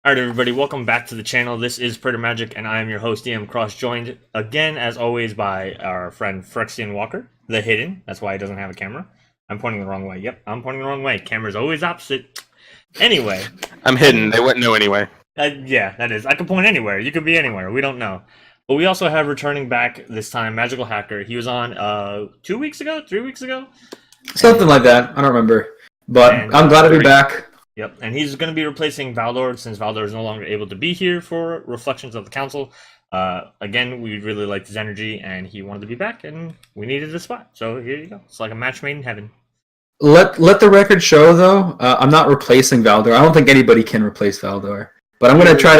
Alright everybody, welcome back to the channel. This is Praetor Magic and I am your host DM Cross, joined again as always by our friend Phyrexian Walker, the Hidden. That's why he doesn't have a camera. I'm pointing the wrong way. Yep, I'm pointing the wrong way. Camera's always opposite. Anyway. I'm hidden. They wouldn't know anyway. Yeah, that is. I can point anywhere. You could be anywhere. We don't know. But we also have returning back this time, Magical Hacker. He was on 2 weeks ago? 3 weeks ago? Something like that. I don't remember. But And I'm glad to be back. Yep, and he's going to be replacing Valdor since Valdor is no longer able to be here for Reflections of the Council. Again, we really liked his energy, and he wanted to be back, and we needed a spot. So here you go. It's like a match made in heaven. Let the record show, though. I'm not replacing Valdor. I don't think anybody can replace Valdor. But I'm gonna try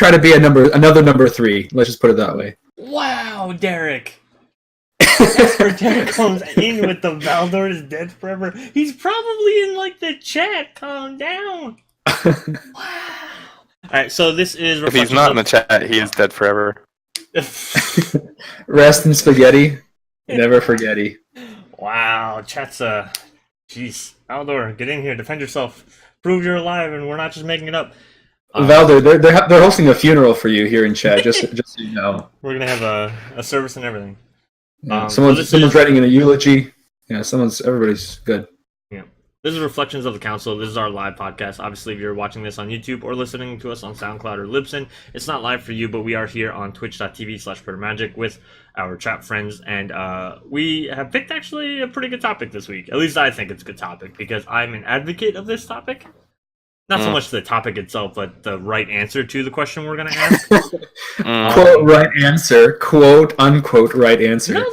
to be another number 3. Let's just put it that way. Wow, Derek. That's where Derek comes in with the Valdor is dead forever. He's probably in like the chat. Calm down. Wow. All right, so this is. If he's not in the chat, he is dead forever. Rest in spaghetti. Never forgetty. Wow, chat's jeez, Valdor, get in here, defend yourself, prove you're alive, and we're not just making it up. Valdor, they're hosting a funeral for you here in chat. Just so you know, we're gonna have a service and everything. Yeah, someone's writing in a eulogy. Yeah, everybody's good. Yeah, this is Reflections of the Council. This is our live podcast. Obviously, if you're watching this on YouTube or listening to us on SoundCloud or Libsyn, it's not live for you, but we are here on twitch.tv/PraetorMagic with our chat friends, and we have picked actually a pretty good topic this week. At least I think it's a good topic because I'm an advocate of this topic. Not so much the topic itself, but the right answer to the question we're going to ask. Quote right answer, quote unquote right answer. No,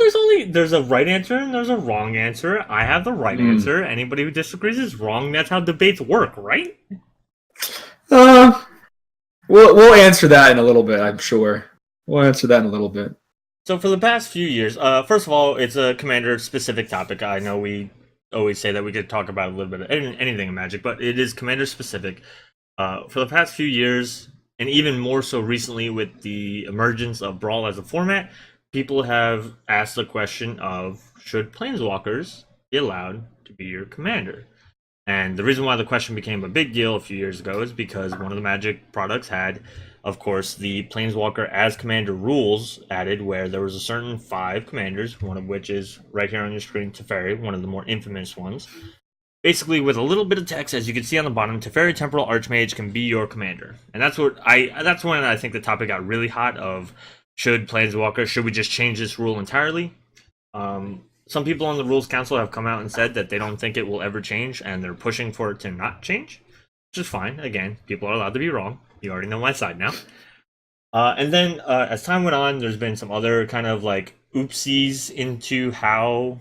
there's a right answer and there's a wrong answer. I have the right answer. Anybody who disagrees is wrong. That's how debates work, right? We'll answer that in a little bit, I'm sure. We'll answer that in a little bit. So for the past few years, first of all, it's a commander-specific topic. I know we always say that we could talk about a little bit of anything in Magic, but it is commander-specific. For the past few years, and even more so recently with the emergence of Brawl as a format, people have asked the question of, should Planeswalkers be allowed to be your commander? And the reason why the question became a big deal a few years ago is because one of the Magic products had, of course, the Planeswalker as commander rules added, where there was a certain 5 commanders, one of which is right here on your screen, Teferi, one of the more infamous ones. Basically, with a little bit of text, as you can see on the bottom, Teferi Temporal Archmage can be your commander. And that's when I think the topic got really hot of, should we just change this rule entirely? Some people on the Rules Council have come out and said that they don't think it will ever change, and they're pushing for it to not change, which is fine. Again, people are allowed to be wrong. You already know my side now. And then, as time went on, there's been some other kind of like oopsies into how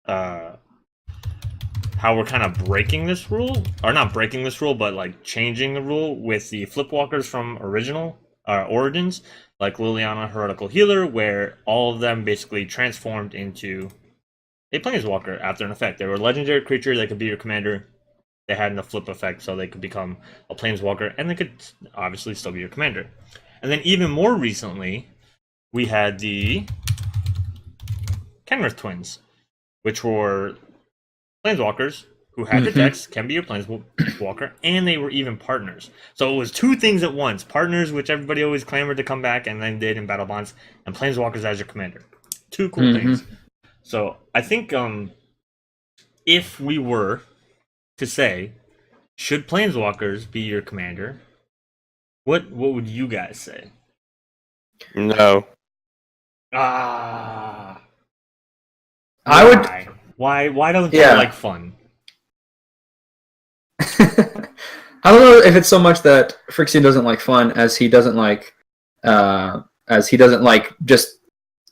we're kind of breaking this rule, or not breaking this rule, but like changing the rule with the Flipwalkers from original Origins, like Liliana Heretical Healer, where all of them basically transformed into a Planeswalker after an effect. They were a legendary creature that could be your commander. They had a flip effect, so they could become a Planeswalker, and they could obviously still be your commander. And then even more recently, we had the Kenrith Twins, which were Planeswalkers who had the decks, can be your Planeswalker, and they were even partners. So it was 2 things at once. Partners, which everybody always clamored to come back, and then did in Battle Bonds, and Planeswalkers as your commander. 2 cool things. So I think if we were to say, should Planeswalkers be your commander, what would you guys say? No. I would. Why don't they like fun? I don't know if it's so much that Phyrexian doesn't like fun as he doesn't like just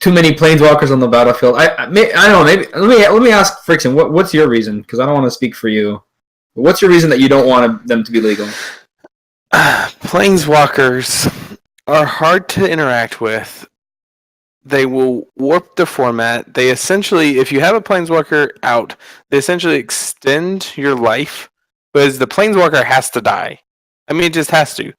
too many Planeswalkers on the battlefield. I don't know. Maybe let me ask Phyrexian. What's your reason? Because I don't want to speak for you. What's your reason that you don't want them to be legal? Planeswalkers are hard to interact with. They will warp the format. They essentially, if you have a Planeswalker out, they essentially extend your life, because the Planeswalker has to die. I mean, it just has to.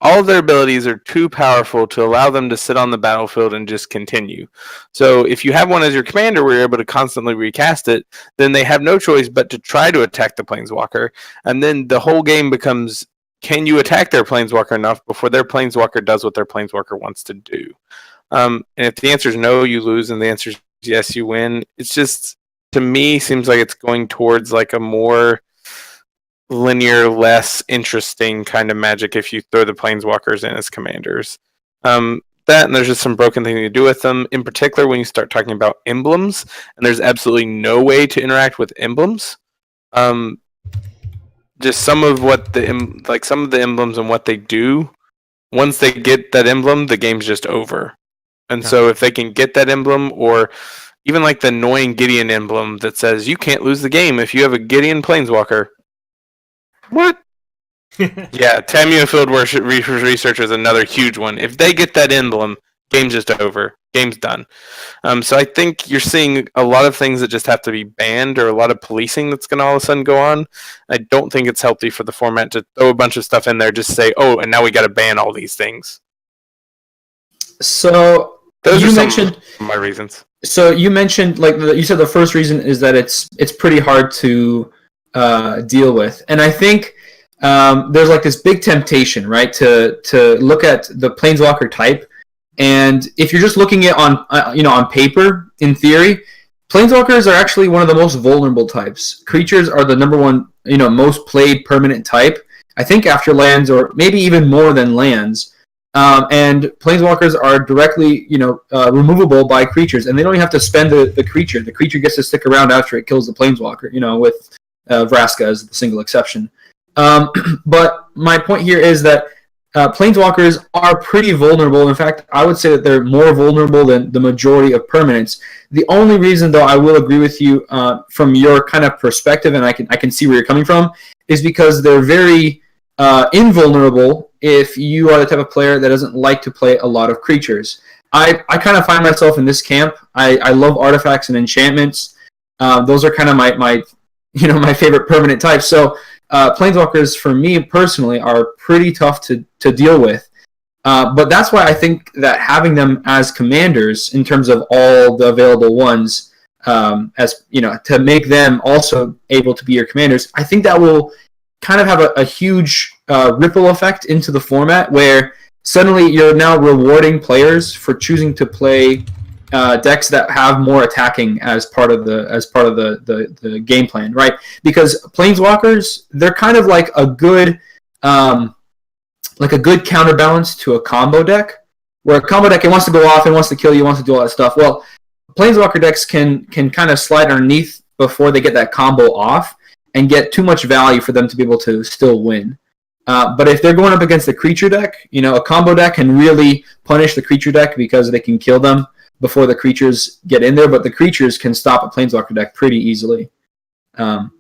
All of their abilities are too powerful to allow them to sit on the battlefield and just continue. So if you have one as your commander where you're able to constantly recast it, then they have no choice but to try to attack the Planeswalker, and then the whole game becomes can you attack their planeswalker enough before their planeswalker does what their planeswalker wants to do? And if the answer is no, you lose, and the answer is yes, you win. It's just, to me, seems like it's going towards like a more linear, less interesting kind of Magic if you throw the planeswalkers in as commanders. That, and there's just some broken thing to do with them. In particular, when you start talking about emblems, and there's absolutely no way to interact with emblems. Just some of the emblems and what they do. Once they get that emblem, the game's just over. And so if they can get that emblem, or even like the annoying Gideon emblem that says you can't lose the game if you have a Gideon Planeswalker. What? Yeah, Tamio Field Research is another huge one. If they get that emblem, game's just over. Game's done. So I think you're seeing a lot of things that just have to be banned, or a lot of policing that's going to all of a sudden go on. I don't think it's healthy for the format to throw a bunch of stuff in there, just say, oh, and now we got to ban all these things. So those you are mentioned some of my reasons. So you mentioned, like, you said the first reason is that it's pretty hard to deal with, and I think there's like this big temptation, right, to look at the planeswalker type, and if you're just looking at on on paper, in theory, planeswalkers are actually one of the most vulnerable types. Creatures are the number one most played permanent type. I think after lands, or maybe even more than lands. And planeswalkers are directly, removable by creatures, and they don't even have to spend the creature. The creature gets to stick around after it kills the planeswalker, with Vraska as the single exception. But my point here is that planeswalkers are pretty vulnerable. In fact, I would say that they're more vulnerable than the majority of permanents. The only reason, though, I will agree with you from your kind of perspective, and I can see where you're coming from, is because they're very invulnerable if you are the type of player that doesn't like to play a lot of creatures. I kind of find myself in this camp. I love artifacts and enchantments. Those are kind of my my favorite permanent types. So planeswalkers, for me personally, are pretty tough to deal with. But that's why I think that having them as commanders, in terms of all the available ones, as to make them also able to be your commanders, I think that will kind of have a huge ripple effect into the format, where suddenly you're now rewarding players for choosing to play decks that have more attacking as part of the game plan, right? Because planeswalkers, they're kind of like a good counterbalance to a combo deck, where a combo deck, it wants to go off, it wants to kill you, it wants to do all that stuff. Well, planeswalker decks can kind of slide underneath before they get that combo off, and get too much value for them to be able to still win. But if they're going up against a creature deck, a combo deck can really punish the creature deck because they can kill them before the creatures get in there, but the creatures can stop a planeswalker deck pretty easily.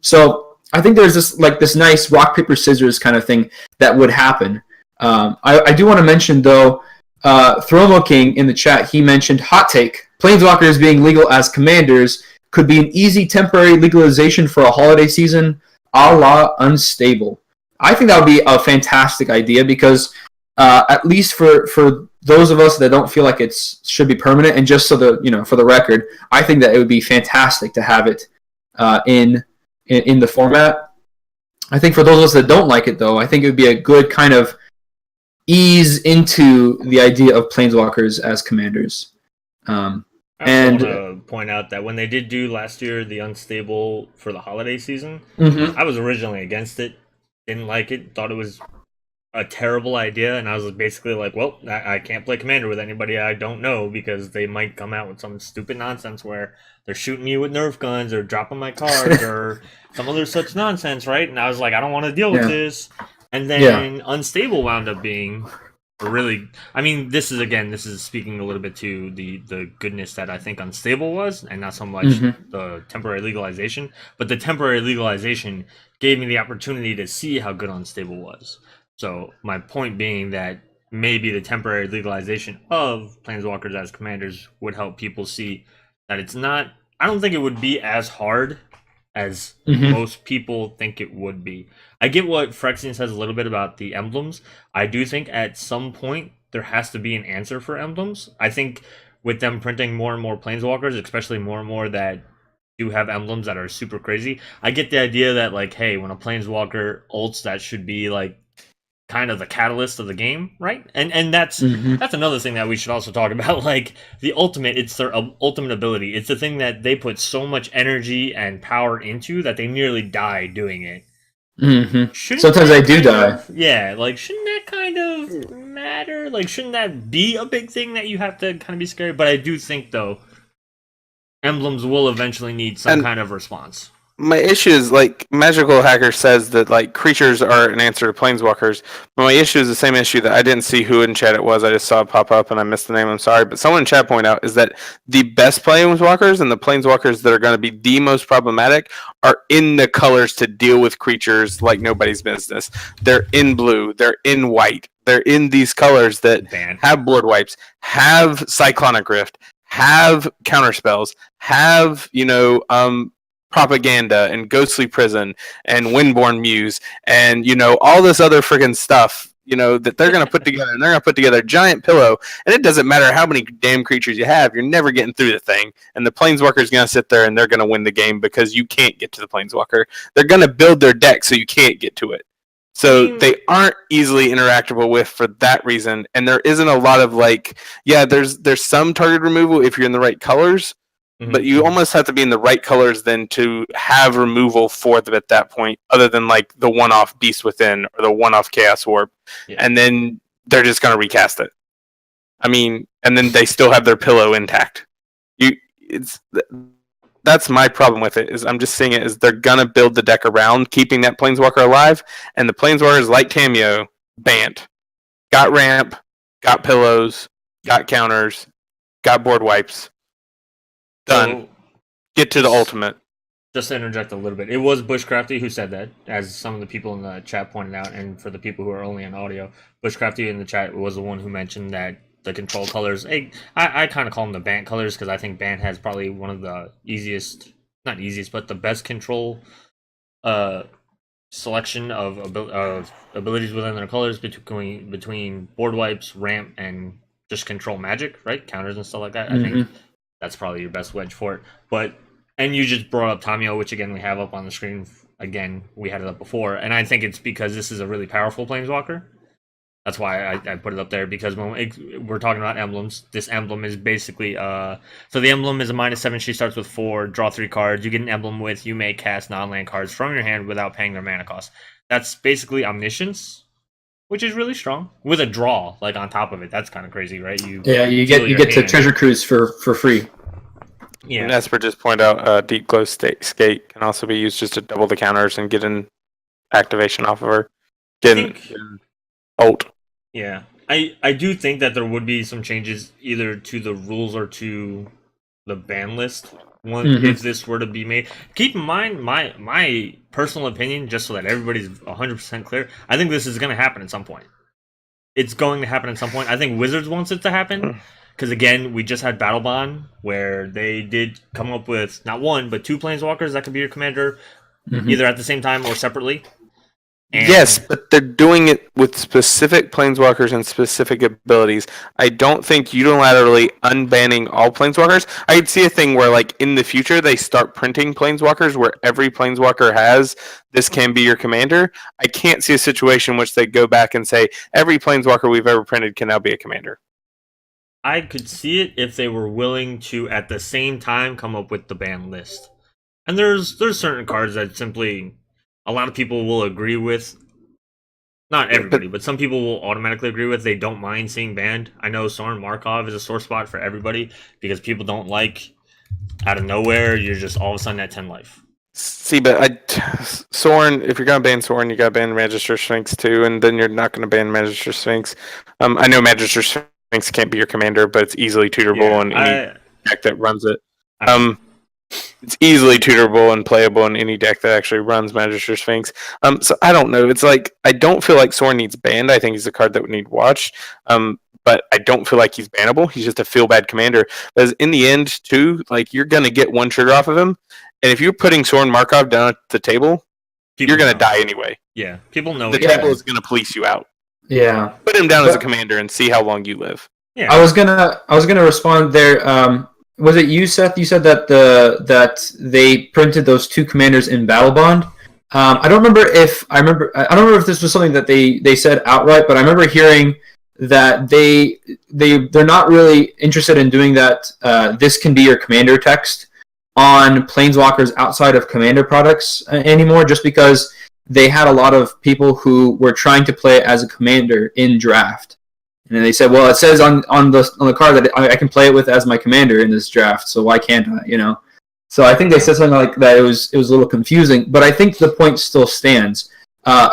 So I think there's this nice rock, paper, scissors kind of thing that would happen. I do want to mention, though, Thromo King in the chat, he mentioned hot take. Planeswalkers being legal as commanders could be an easy temporary legalization for a holiday season, a la Unstable. I think that would be a fantastic idea, because at least for those of us that don't feel like it should be permanent, and just so for the record, I think that it would be fantastic to have it in the format. I think for those of us that don't like it, though, I think it would be a good kind of ease into the idea of planeswalkers as commanders. I want to point out that when they did do last year the Unstable for the holiday season, I was originally against it, didn't like it, thought it was a terrible idea, and I was basically like, well, I can't play Commander with anybody I don't know, because they might come out with some stupid nonsense where they're shooting me with Nerf guns or dropping my cards or some other such nonsense, right? And I was like, I don't want to deal with this. And then Unstable wound up being really, I mean, this is speaking a little bit to the goodness that I think Unstable was, and not so much the temporary legalization. But the temporary legalization gave me the opportunity to see how good Unstable was. So my point being that maybe the temporary legalization of Planeswalkers as commanders would help people see that it's not, I don't think it would be as hard as most people think it would be. I get what Phyrexian says a little bit about the emblems. I do think at some point there has to be an answer for emblems. I think with them printing more and more Planeswalkers, especially more and more that do have emblems that are super crazy, I get the idea that, like, hey, when a Planeswalker ults, that should be like kind of the catalyst of the game, right? And that's Mhm. that's another thing that we should also talk about. Like the ultimate, it's their ultimate ability. It's the thing that they put so much energy and power into that they nearly die doing it. Shouldn't Sometimes that I do kind die. yeah, like shouldn't that kind of matter? Like shouldn't that be a big thing that you have to kind of be scared? But I do think though, emblems will eventually need some And- kind of response. My issue is like Magical Hacker says that like creatures are an answer to planeswalkers. But my issue is the same issue that I didn't see who in chat it was. I just saw it pop up and I missed the name. I'm sorry, but someone in chat pointed out is that the best planeswalkers and the planeswalkers that are going to be the most problematic are in the colors to deal with creatures like nobody's business. They're in blue. They're in white. They're in these colors that Ban. have board wipes, have Cyclonic Rift, have counterspells, have propaganda and ghostly prison and windborn muse and all this other friggin' stuff that they're going to put together, and they're going to put together a giant pillow, and it doesn't matter how many damn creatures you have, you're never getting through the thing, and the planeswalker's going to sit there and they're going to win the game because you can't get to the planeswalker. They're going to build their deck so you can't get to it, so they aren't easily interactable with for that reason. And there isn't a lot of there's some target removal if you're in the right colors. But you almost have to be in the right colors then to have removal for them at that point, other than like the one-off Beast Within or the one-off Chaos Warp. Yeah. And then they're just going to recast it. I mean, and then they still have their pillow intact. That's my problem with it, is I'm just seeing it as they're going to build the deck around keeping that Planeswalker alive, and the Planeswalkers like Tameo, banned. Got ramp, got pillows, got counters, got board wipes. Done. So, get to the ultimate. Just to interject a little bit, it was Bushcrafty who said that, as some of the people in the chat pointed out, and for the people who are only on audio, Bushcrafty in the chat was the one who mentioned that the control colors, I kind of call them the Bant colors, because I think Bant has probably one of the not easiest, but the best control selection of abilities within their colors between board wipes, ramp, and just control magic, right? Counters and stuff like that. I think that's probably your best wedge for it. And you just brought up Tameo, which again we have up on the screen. Again, we had it up before, and I think it's because this is a really powerful planeswalker. That's why I put it up there, because when we're talking about emblems, this emblem is basically so the emblem is a -7. She starts with 4, draw 3 cards. You get an emblem with you may cast non-land cards from your hand without paying their mana cost. That's basically Omniscience, which is really strong, with a draw like on top of it. That's kind of crazy, right? You get to Treasure Cruise for free. Yeah. And Esper just pointed out Deep Glow Skate can also be used just to double the counters and get an activation off of her. Get ult. Yeah, I do think that there would be some changes either to the rules or to the ban list if this were to be made. Keep in mind my personal opinion, just so that everybody's 100% clear. I think this is going to happen at some point. It's going to happen at some point. I think Wizards wants it to happen, because again, we just had Battle Bond, where they did come up with not 1 but 2 planeswalkers that could be your commander, either at the same time or separately. And yes, but they're doing it with specific planeswalkers and specific abilities. I don't think unilaterally unbanning all planeswalkers. I'd see a thing where, like, in the future, they start printing planeswalkers where every planeswalker has this can be your commander. I can't see a situation in which they go back and say every planeswalker we've ever printed can now be a commander. I could see it if they were willing to, at the same time, come up with the ban list. And there's certain cards that simply a lot of people will agree with. Not everybody, but some people will automatically agree with. They don't mind seeing banned. I know Soren Markov is a sore spot for everybody, because people don't like, out of nowhere, you're just all of a sudden at 10 life. See, but Soren, if you're going to ban Soren, you got to ban Magister Sphinx too, and then you're not going to ban Magister Sphinx. I know Magister Sphinx can't be your commander, but it's easily tutorable in any deck that runs it. It's easily tutorable and playable in any deck that actually runs Magister Sphinx. So I don't know. It's like, I don't feel like Soren needs banned. I think he's a card that would need watched. But I don't feel like he's bannable. He's just a feel-bad commander. Because in the end, too, like, you're going to get one trigger off of him. And if you're putting Soren Markov down at the table, you're going to die anyway. Yeah, people know the table is going to police you out. Yeah. Put him down as a commander and see how long you live. Yeah. I was gonna respond there. Was it you, Seth? You said that that they printed those 2 commanders in Battle Bond. I don't remember if this was something that they said outright, but I remember hearing that they're not really interested in doing that. This can be your commander text on Planeswalkers outside of commander products anymore, just because they had a lot of people who were trying to play it as a commander in draft. And they said, well, it says on the card that I can play it with as my commander in this draft, so why can't I, So I think they said something like that. It was a little confusing, but I think the point still stands.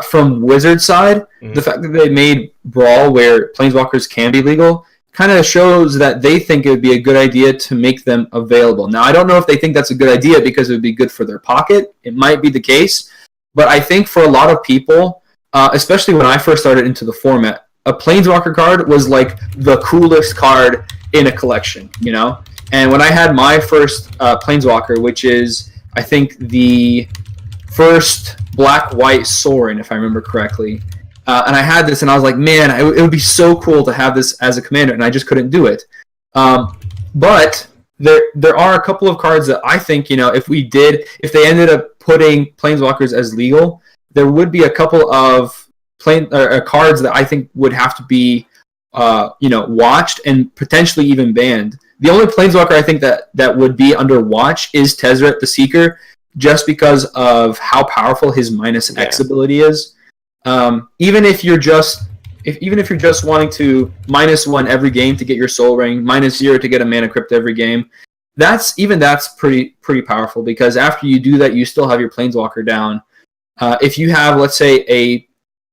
From Wizards' side, the fact that they made Brawl where Planeswalkers can be legal kind of shows that they think it would be a good idea to make them available. Now, I don't know if they think that's a good idea because it would be good for their pocket. It might be the case, but I think for a lot of people, especially when I first started into the format, a Planeswalker card was like the coolest card in a collection, And when I had my first Planeswalker, which is, I think, the first black-white Sorin, if I remember correctly, and I had this, and I was like, man, it would be so cool to have this as a commander, and I just couldn't do it. But there are a couple of cards that I think, if they ended up putting Planeswalkers as legal, there would be a couple of cards that I think would have to be, watched and potentially even banned. The only Planeswalker I think that would be under watch is Tezzeret the Seeker, just because of how powerful his -X ability is. Even if you're just wanting to -1 every game to get your Soul Ring, -0 to get a Mana Crypt every game, that's pretty powerful, because after you do that, you still have your Planeswalker down. If you have, let's say, a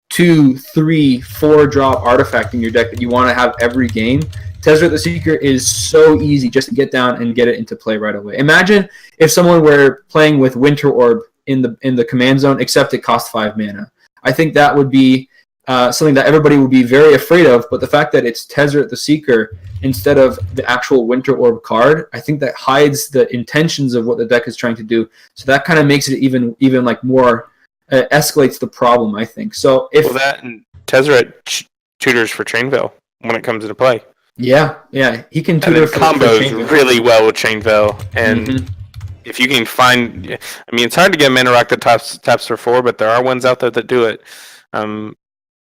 2, 3, 4 drop artifact in your deck that you want to have every game, Tezzeret the Seeker is so easy just to get down and get it into play right away. Imagine if someone were playing with Winter Orb in the command zone, except it cost 5 mana. I think that would be something that everybody would be very afraid of, but the fact that it's Tezzeret the Seeker instead of the actual Winter Orb card, I think that hides the intentions of what the deck is trying to do. So that kind of makes it even like more, escalates the problem, I think. So if that and Tezzeret tutors for Chainveil when it comes into play. Yeah, he can tutor for combos really well with Chainveil, and if you can find, it's hard to get Mana Rock that taps for 4, but there are ones out there that do it.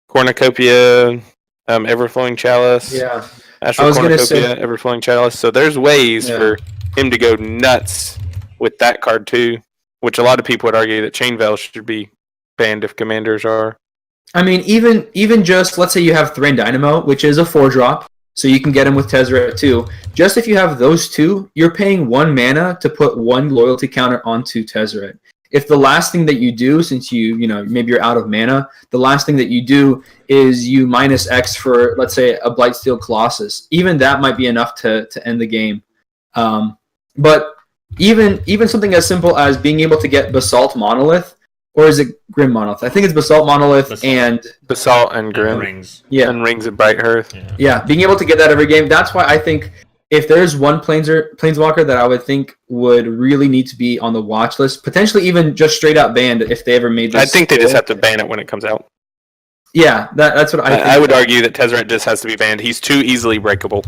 Cornucopia, Everflowing Chalice, Astral Cornucopia, Everflowing Chalice. So there's ways for him to go nuts with that card too, which a lot of people would argue that Chainveil should be banned if commanders are. Even just, let's say you have Thran Dynamo, which is a 4-drop. So you can get him with Tezzeret too. Just if you have those two, you're paying 1 mana to put 1 loyalty counter onto Tezzeret. If the last thing that you do, since maybe you're out of mana, the last thing that you do is you -X for, let's say, a Blightsteel Colossus. Even that might be enough to end the game. But even something as simple as being able to get Basalt Monolith, or is it Grim Monolith? I think it's Basalt Monolith and Grim Rings. Yeah, and Rings of Bright Hearth. Yeah, being able to get that every game. That's why I think if there's one Planeswalker that I would think would really need to be on the watch list, potentially even just straight out banned if they ever made this. I think they just have to ban it when it comes out. Yeah, that's what I think. I would argue that Tezzeret just has to be banned. He's too easily breakable.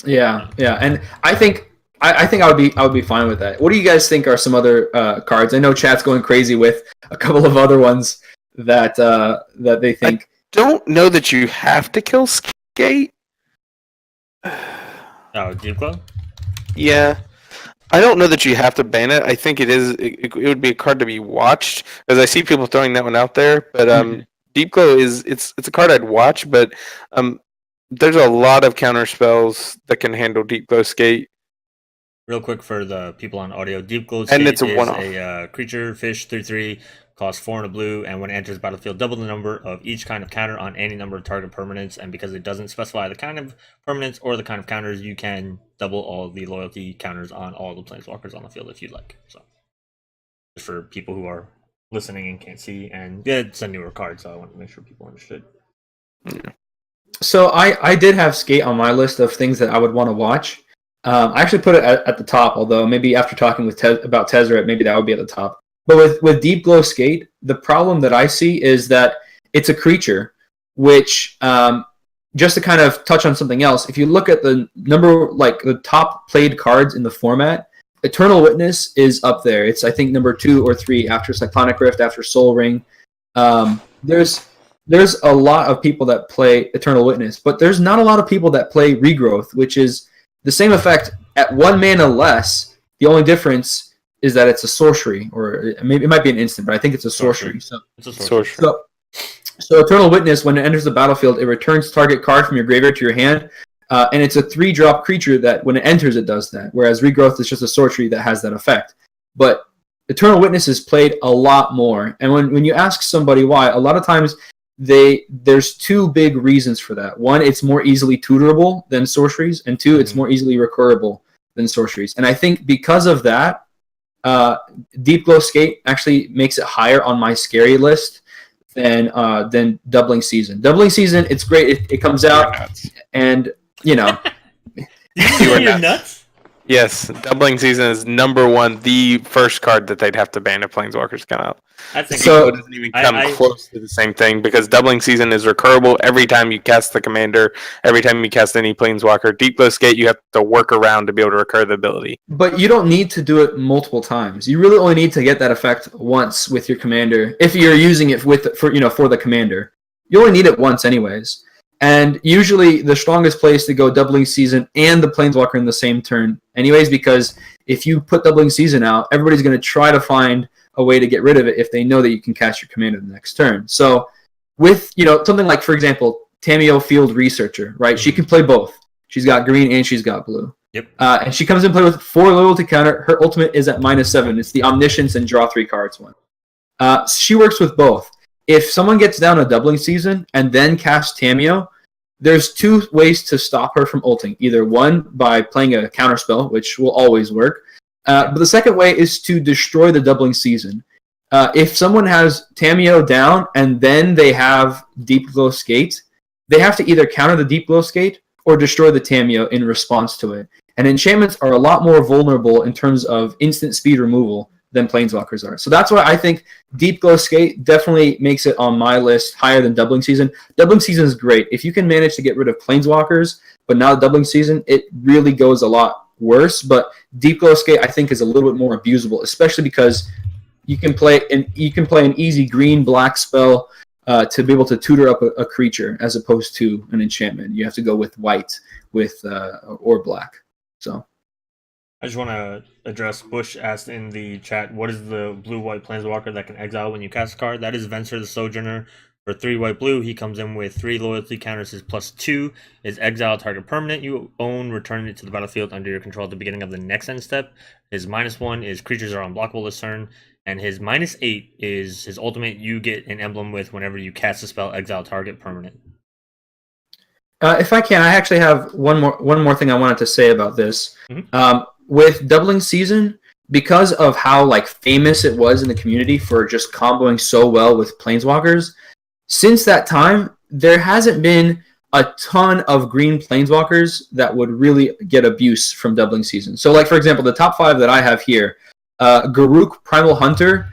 Yeah, and I think I would be fine with that. What do you guys think are some other cards? I know chat's going crazy with a couple of other ones that they think. I don't know that you have to kill Skate. Oh, Deep Glow? Yeah. I don't know that you have to ban it. I think it would be a card to be watched, as I see people throwing that one out there. But Deep Glow it's a card I'd watch, but there's a lot of counter spells that can handle Deep Glow Skate. Real quick for the people on audio, Deep Glow Skate is a creature, fish, 3/3, costs 4 and a blue, and when it enters the battlefield, double the number of each kind of counter on any number of target permanents. And because it doesn't specify the kind of permanents or the kind of counters, you can double all the loyalty counters on all the Planeswalkers on the field if you'd like. So, just for people who are listening and can't see, and it's a newer card, so I want to make sure people understood. So I did have Skate on my list of things that I would want to watch. I actually put it at the top, although maybe after talking with about Tezzeret, maybe that would be at the top. But with Deep Glow Skate, the problem that I see is that it's a creature, which, just to kind of touch on something else, if you look at the top played cards in the format, Eternal Witness is up there. It's, I think, number 2 or 3 after Cyclonic Rift, after Soul Ring. There's a lot of people that play Eternal Witness, but there's not a lot of people that play Regrowth, which is the same effect at 1 mana less. The only difference is that it's a sorcery, or maybe it might be an instant, but I think it's a sorcery. So It's a sorcery. So Eternal Witness, when it enters the battlefield, it returns target card from your graveyard to your hand, and it's a 3-drop creature that when it enters, it does that, whereas Regrowth is just a sorcery that has that effect. But Eternal Witness is played a lot more, and when you ask somebody why, a lot of times there's 2 big reasons for that. One, it's more easily tutorable than sorceries, and 2, it's more easily recurable than sorceries. And I think because of that, Deep Glow Skate actually makes it higher on my scary list than Doubling Season. Doubling Season, it's great. It comes out, and you know, You're nuts. Yes, Doubling Season is number 1, the first card that they'd have to ban if Planeswalkers come out. I think So it doesn't even come close to the same thing, because Doubling Season is recurable every time you cast the commander, every time you cast any Planeswalker. Deep Glow Skate, you have to work around to be able to recur the ability. but you don't need to do it multiple times. You really only need to get that effect once with your commander. If you're using it for the commander, you only need it once anyways. And usually the strongest place to go Doubling Season and the Planeswalker in the same turn anyways, because if you put Doubling Season out, everybody's going to try to find a way to get rid of it if they know that you can cast your commander the next turn. So with, something like, for example, Tamiyo Field Researcher, right? She can play both. She's got green and she's got blue. Yep. And she comes in play with 4 loyalty counter. Her ultimate is at -7. It's the Omniscience and draw 3 cards one. She works with both. If someone gets down a Doubling Season and then casts Tamiyo, there's 2 ways to stop her from ulting. Either one, by playing a counterspell, which will always work. But the second way is to destroy the Doubling Season. If someone has Tamiyo down and then they have Deep Glow Skate, they have to either counter the Deep Glow Skate or destroy the Tamiyo in response to it. And enchantments are a lot more vulnerable in terms of instant speed removal than Planeswalkers are. So that's why I think Deep Glow Skate definitely makes it on my list higher than Doubling Season. Doubling Season is great. If you can manage to get rid of Planeswalkers, but now Doubling Season, it really goes a lot worse. But Deep Glow Skate, I think, is a little bit more abusable, especially because you can play an easy green-black spell to be able to tutor up a creature, as opposed to an enchantment. You have to go with white or black. So I just want to address Bush asked in the chat, what is the blue-white Planeswalker that can exile when you cast a card? That is Venser the Sojourner. For 3 white blue, he comes in with 3 loyalty counters. His +2 is exile target permanent you own, return it to the battlefield under your control at the beginning of the next end step. His -1 is creatures are unblockable this turn. And his -8 is his ultimate you get an emblem with whenever you cast a spell, exile target permanent. If I can, I actually have one more thing I wanted to say about this. Mm-hmm. With Doubling Season, because of how famous it was in the community for just comboing so well with Planeswalkers, since that time there hasn't been a ton of green Planeswalkers that would really get abuse from Doubling Season. So, for example, the top 5 that I have here, Garruk Primal Hunter.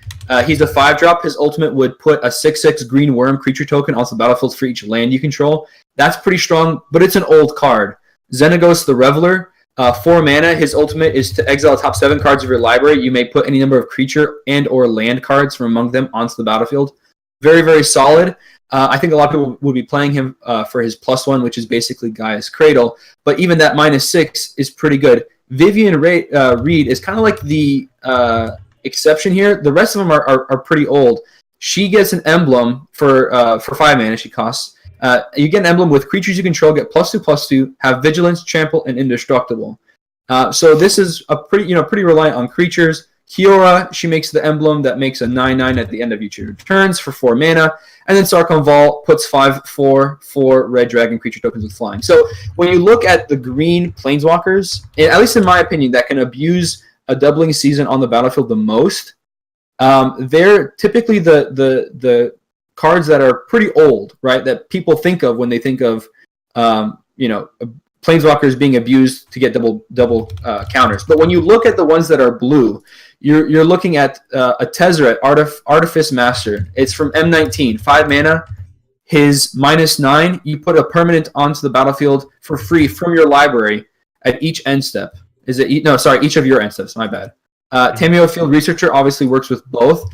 He's a 5-drop. His ultimate would put a 6/6 green worm creature token onto the battlefield for each land you control. That's pretty strong, but it's an old card. Xenagos the Reveler, 4 mana. His ultimate is to exile top 7 cards of your library. You may put any number of creature and or land cards from among them onto the battlefield. Very, very solid. I think a lot of people would be playing him for his +1, which is basically Gaia's Cradle. But even that -6 is pretty good. Vivian Reed is kind of like the exception here. The rest of them are pretty old. She gets an emblem for 5 mana. She costs. You get an emblem with creatures you control, get +2/+2, have vigilance, trample, and indestructible. So this is a pretty reliant on creatures. Kiora, she makes the emblem that makes a 9/9 at the end of each of your turns for 4 mana. And then Sarkhan Vol puts 5/4 for red dragon creature tokens with flying. So when you look at the green Planeswalkers, at least in my opinion, that can abuse a Doubling Season on the battlefield the most, they're typically the cards that are pretty old, right? That people think of when they think of Planeswalkers being abused to get double counters. But when you look at the ones that are blue, you're looking at a Tezzeret, Artifice Master. It's from M19, 5 mana. His -9, you put a permanent onto the battlefield for free from your library at each end step. Is it no? Sorry, each of your end steps. My bad. Tamiyo Field Researcher obviously works with both.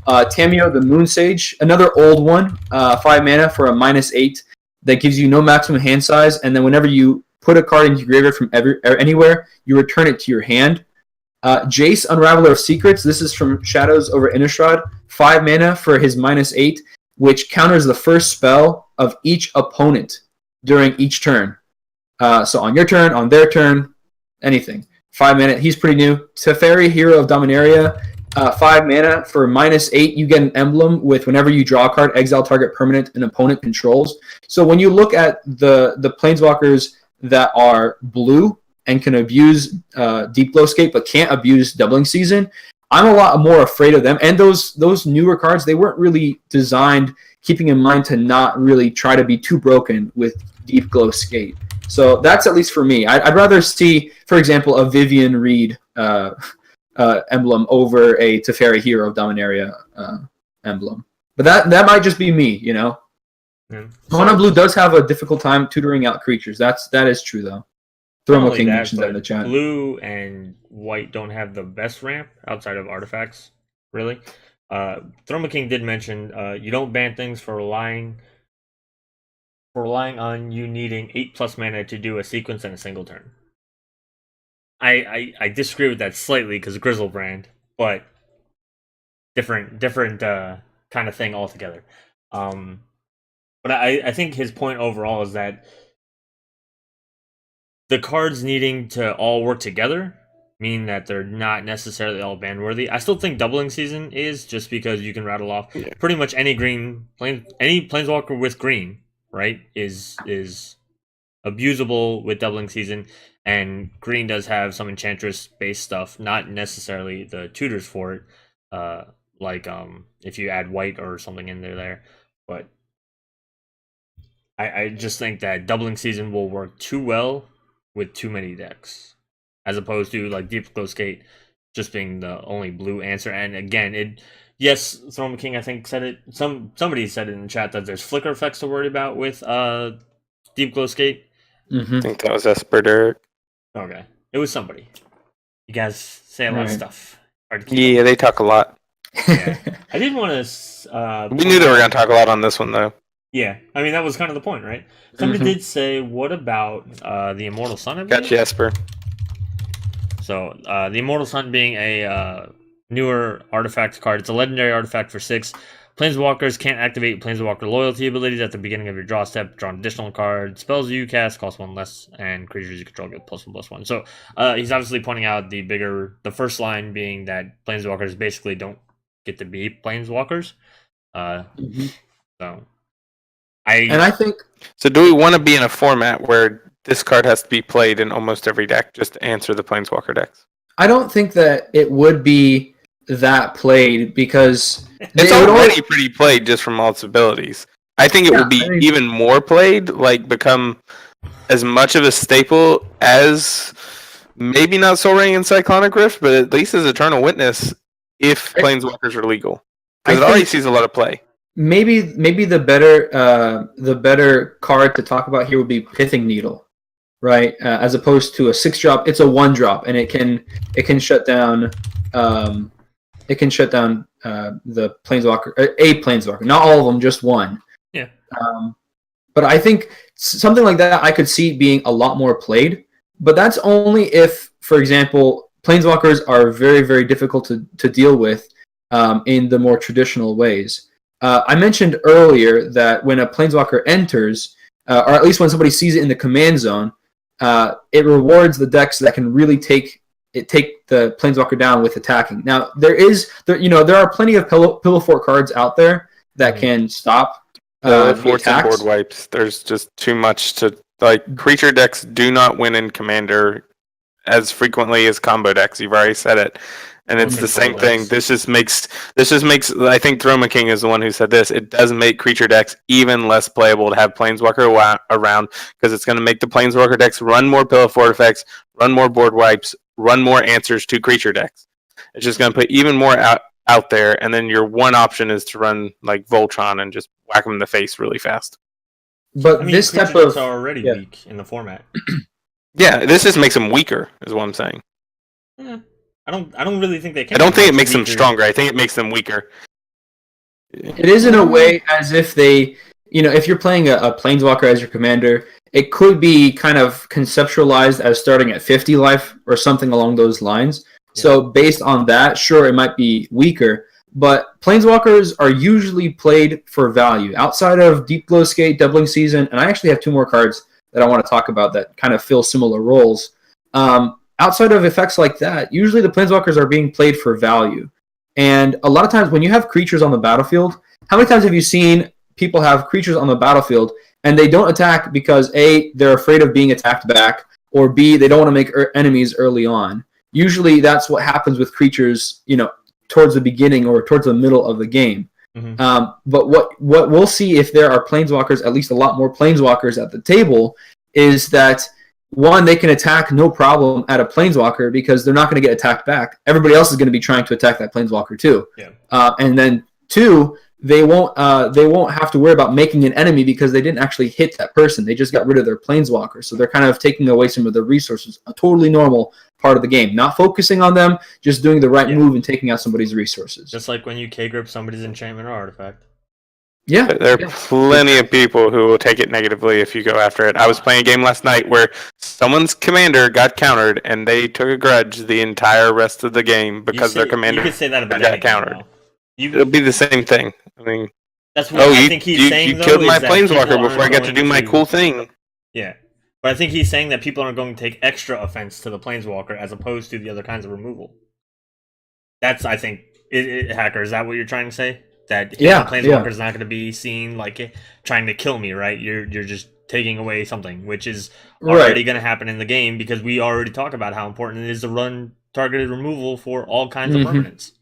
Tamiyo the Moon Sage, another old one, 5 mana for a -8 that gives you no maximum hand size, and then whenever you put a card into your graveyard from anywhere, you return it to your hand. Jace, Unraveler of Secrets. This is from Shadows over Innistrad. 5 mana for his -8, which counters the first spell of each opponent during each turn. So on your turn, on their turn, anything. 5 mana. He's pretty new. Teferi, Hero of Dominaria. 5 mana for -8. You get an emblem with whenever you draw a card, exile target permanent an opponent controls. So when you look at the Planeswalkers that are blue and can abuse Deep Glowscape but can't abuse Doubling Season, I'm a lot more afraid of them. And those newer cards, they weren't really designed keeping in mind to not really try to be too broken with Deep Glowscape. So that's at least for me. I'd rather see, for example, a Vivian Reed emblem over a Teferi Hero of Dominaria emblem. But that might just be me, you know? Yeah. Mono Blue does have a difficult time tutoring out creatures. That is true, though. Thermal King mentioned that in the chat. Blue and white don't have the best ramp outside of artifacts, really. Thermal King did mention you don't ban things for relying on you needing 8+ mana to do a sequence in a single turn. I disagree with that slightly because Grizzlebrand, but different kind of thing altogether. But I think his point overall is that the cards needing to all work together mean that they're not necessarily all ban worthy. I still think Doubling Season is, just because you can rattle off pretty much any Planeswalker with green, right? Is abusable with Doubling Season, and green does have some Enchantress-based stuff, not necessarily the tutors for it, like if you add white or something in there. But I just think that Doubling Season will work too well with too many decks, as opposed to like Deep Glowscape just being the only blue answer. And again, yes, Throne King I think said it. Somebody said it in the chat that there's flicker effects to worry about with Deep Glowscape. Mm-hmm. I think that was Esper Derek. Okay, it was somebody. You guys say a lot of stuff. Yeah, they talk a lot. Yeah. I did want to. We knew they were going to talk a lot on this one, though. Yeah, I mean that was kind of the point, right? Somebody did say, "What about the Immortal Sun?" Gotcha, Esper. So the Immortal Sun being a newer artifact card. It's a legendary artifact for 6. Planeswalkers can't activate Planeswalker loyalty abilities at the beginning of your draw step. Draw an additional card. Spells you cast cost 1 less, and creatures you control get +1/+1. So he's obviously pointing out the first line being that Planeswalkers basically don't get to be Planeswalkers. So I think. So do we want to be in a format where this card has to be played in almost every deck just to answer the Planeswalker decks? I don't think that it would be that played, because it's already pretty played just from all its abilities. I think it will be even more played, like become as much of a staple as maybe not Soul Ring and Cyclonic Rift, but at least as Eternal Witness if Planeswalkers are legal. Because it already sees a lot of play. Maybe the better card to talk about here would be Pithing Needle, right? As opposed to a 6-drop, it's a 1-drop, and it can shut down. It can shut down the Planeswalker, a Planeswalker, not all of them, just one. Yeah. But I think something like that I could see being a lot more played. But that's only if, for example, Planeswalkers are very, very difficult to deal with in the more traditional ways. I mentioned earlier that when a Planeswalker enters, or at least when somebody sees it in the command zone, it rewards the decks that can really take the Planeswalker down with attacking. Now there are plenty of Pillow Fort cards out there that can stop force and board wipes. There's just too much to like. Creature decks do not win in Commander as frequently as combo decks. You've already said it. And it's the same thing. This just makes. I think Throne King is the one who said this. It does make creature decks even less playable to have Planeswalker around, because it's going to make the Planeswalker decks run more Pillow Fort effects, run more board wipes, run more answers to creature decks. It's just going to put even more out there, and then your one option is to run like Voltron and just whack them in the face really fast. But this type of are already weak in the format. Yeah, this just makes them weaker, is what I'm saying. I don't really think they can. I don't think it makes them weaker. stronger. I think it makes them weaker. It is in a way as if they, if you're playing a Planeswalker as your commander, it could be kind of conceptualized as starting at 50 life or something along those lines. Yeah. So based on that, sure, it might be weaker, but Planeswalkers are usually played for value. Outside of Deep Glow Skate, Doubling Season, and I actually have 2 more cards that I want to talk about that kind of fill similar roles. Outside of effects like that, usually the Planeswalkers are being played for value. And a lot of times when you have creatures on the battlefield, how many times have you seen people have creatures on the battlefield and they don't attack because A, they're afraid of being attacked back, or B, they don't want to make enemies early on? Usually that's what happens with creatures, towards the beginning or towards the middle of the game. Mm-hmm. But what we'll see if there are Planeswalkers, at least a lot more Planeswalkers at the table, is that one, they can attack no problem at a Planeswalker because they're not going to get attacked back. Everybody else is going to be trying to attack that Planeswalker too. Yeah. And then 2, they won't have to worry about making an enemy because they didn't actually hit that person. They just got rid of their Planeswalker. So they're kind of taking away some of their resources. A totally normal part of the game. Not focusing on them, just doing the right move and taking out somebody's resources. Just like when you K-grip somebody's enchantment or artifact. Yeah, there are plenty of people who will take it negatively if you go after it. I was playing a game last night where someone's commander got countered, and they took a grudge the entire rest of the game because their commander you could say that about got countered. It'll be the same thing. I mean, that's what I think he's saying. You killed my Planeswalker before I got to do my cool thing. Yeah, but I think he's saying that people are going to take extra offense to the Planeswalker as opposed to the other kinds of removal. That's, I think, Hacker. Is that what you're trying to say? That the Planeswalker is not going to be seen like trying to kill me, right? You're just taking away something, which is already going to happen in the game because we already talked about how important it is to run targeted removal for all kinds of permanents.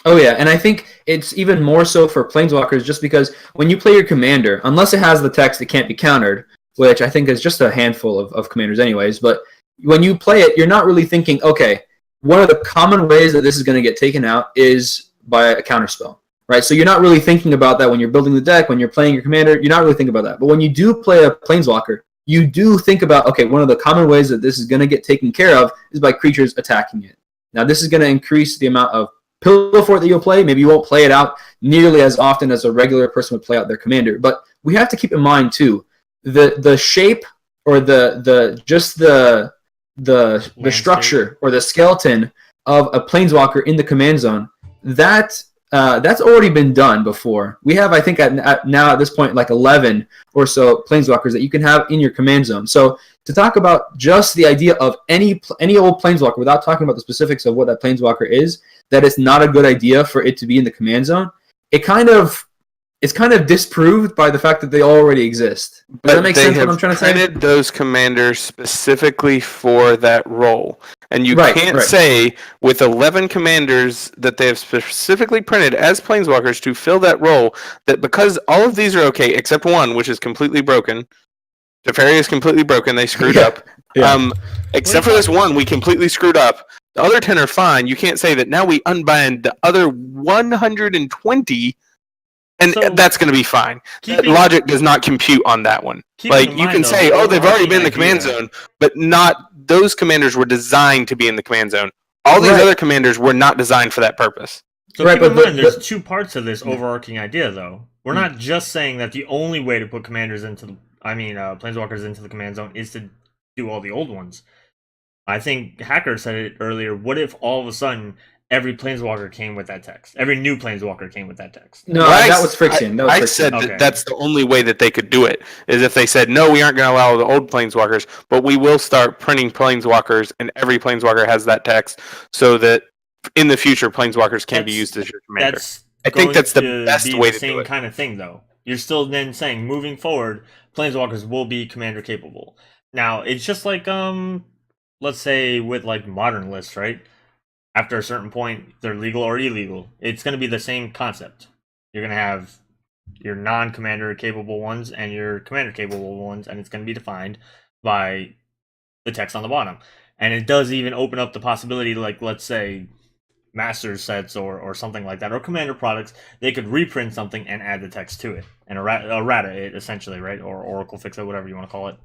Oh yeah, and I think it's even more so for Planeswalkers just because when you play your commander, unless it has the text, it can't be countered, which I think is just a handful of commanders anyways, but when you play it, you're not really thinking, okay, one of the common ways that this is going to get taken out is by a counterspell. Right, so you're not really thinking about that when you're building the deck, when you're playing your commander, you're not really thinking about that. But when you do play a Planeswalker, you do think about, okay, one of the common ways that this is going to get taken care of is by creatures attacking it. Now, this is going to increase the amount of pillow fort that you'll play. Maybe you won't play it out nearly as often as a regular person would play out their commander. But we have to keep in mind, too, the shape or the structure or the skeleton of a Planeswalker in the command zone, that's already been done before. We have, I think, now at this point, like 11 or so Planeswalkers that you can have in your command zone. So to talk about just the idea of any old Planeswalker without talking about the specifics of what that Planeswalker is, that it's not a good idea for it to be in the command zone, it's kind of disproved by the fact that they already exist. Does that make sense what I'm trying to say? They have printed those commanders specifically for that role. And you can't say with 11 commanders that they have specifically printed as Planeswalkers to fill that role that because all of these are okay, except one, which is completely broken. Teferi is completely broken. They screwed up. Yeah. Except for this one, we completely screwed up. The other 10 are fine. You can't say that now we unbind the other 120 and that's going to be fine. Logic does not compute on that one. Like, you can say, they've already been in the command zone, but not those commanders were designed to be in the command zone. All these other commanders were not designed for that purpose. So keep in mind, there's 2 parts of this overarching idea, though. We're not just saying that the only way to put commanders Planeswalkers into the command zone is to do all the old ones. I think Hacker said it earlier. What if all of a sudden every Planeswalker came with that text? Every new Planeswalker came with that text. No, that was Phyrexian. I said that's the only way that they could do it, is if they said, no, we aren't going to allow the old Planeswalkers, but we will start printing Planeswalkers, and every Planeswalker has that text, so that in the future, Planeswalkers can be used as your commander. I think that's the best way to do it. Same kind of thing, though. You're still then saying, moving forward, Planeswalkers will be commander capable. Now, it's just like, let's say with like modern lists, right? After a certain point, they're legal or illegal. It's going to be the same concept. You're going to have your non-commander capable ones and your commander capable ones, and it's going to be defined by the text on the bottom. And it does even open up the possibility, like, let's say, master sets or something like that, or commander products, they could reprint something and add the text to it, and errata it, essentially, right? Or Oracle fix it, whatever you want to call it.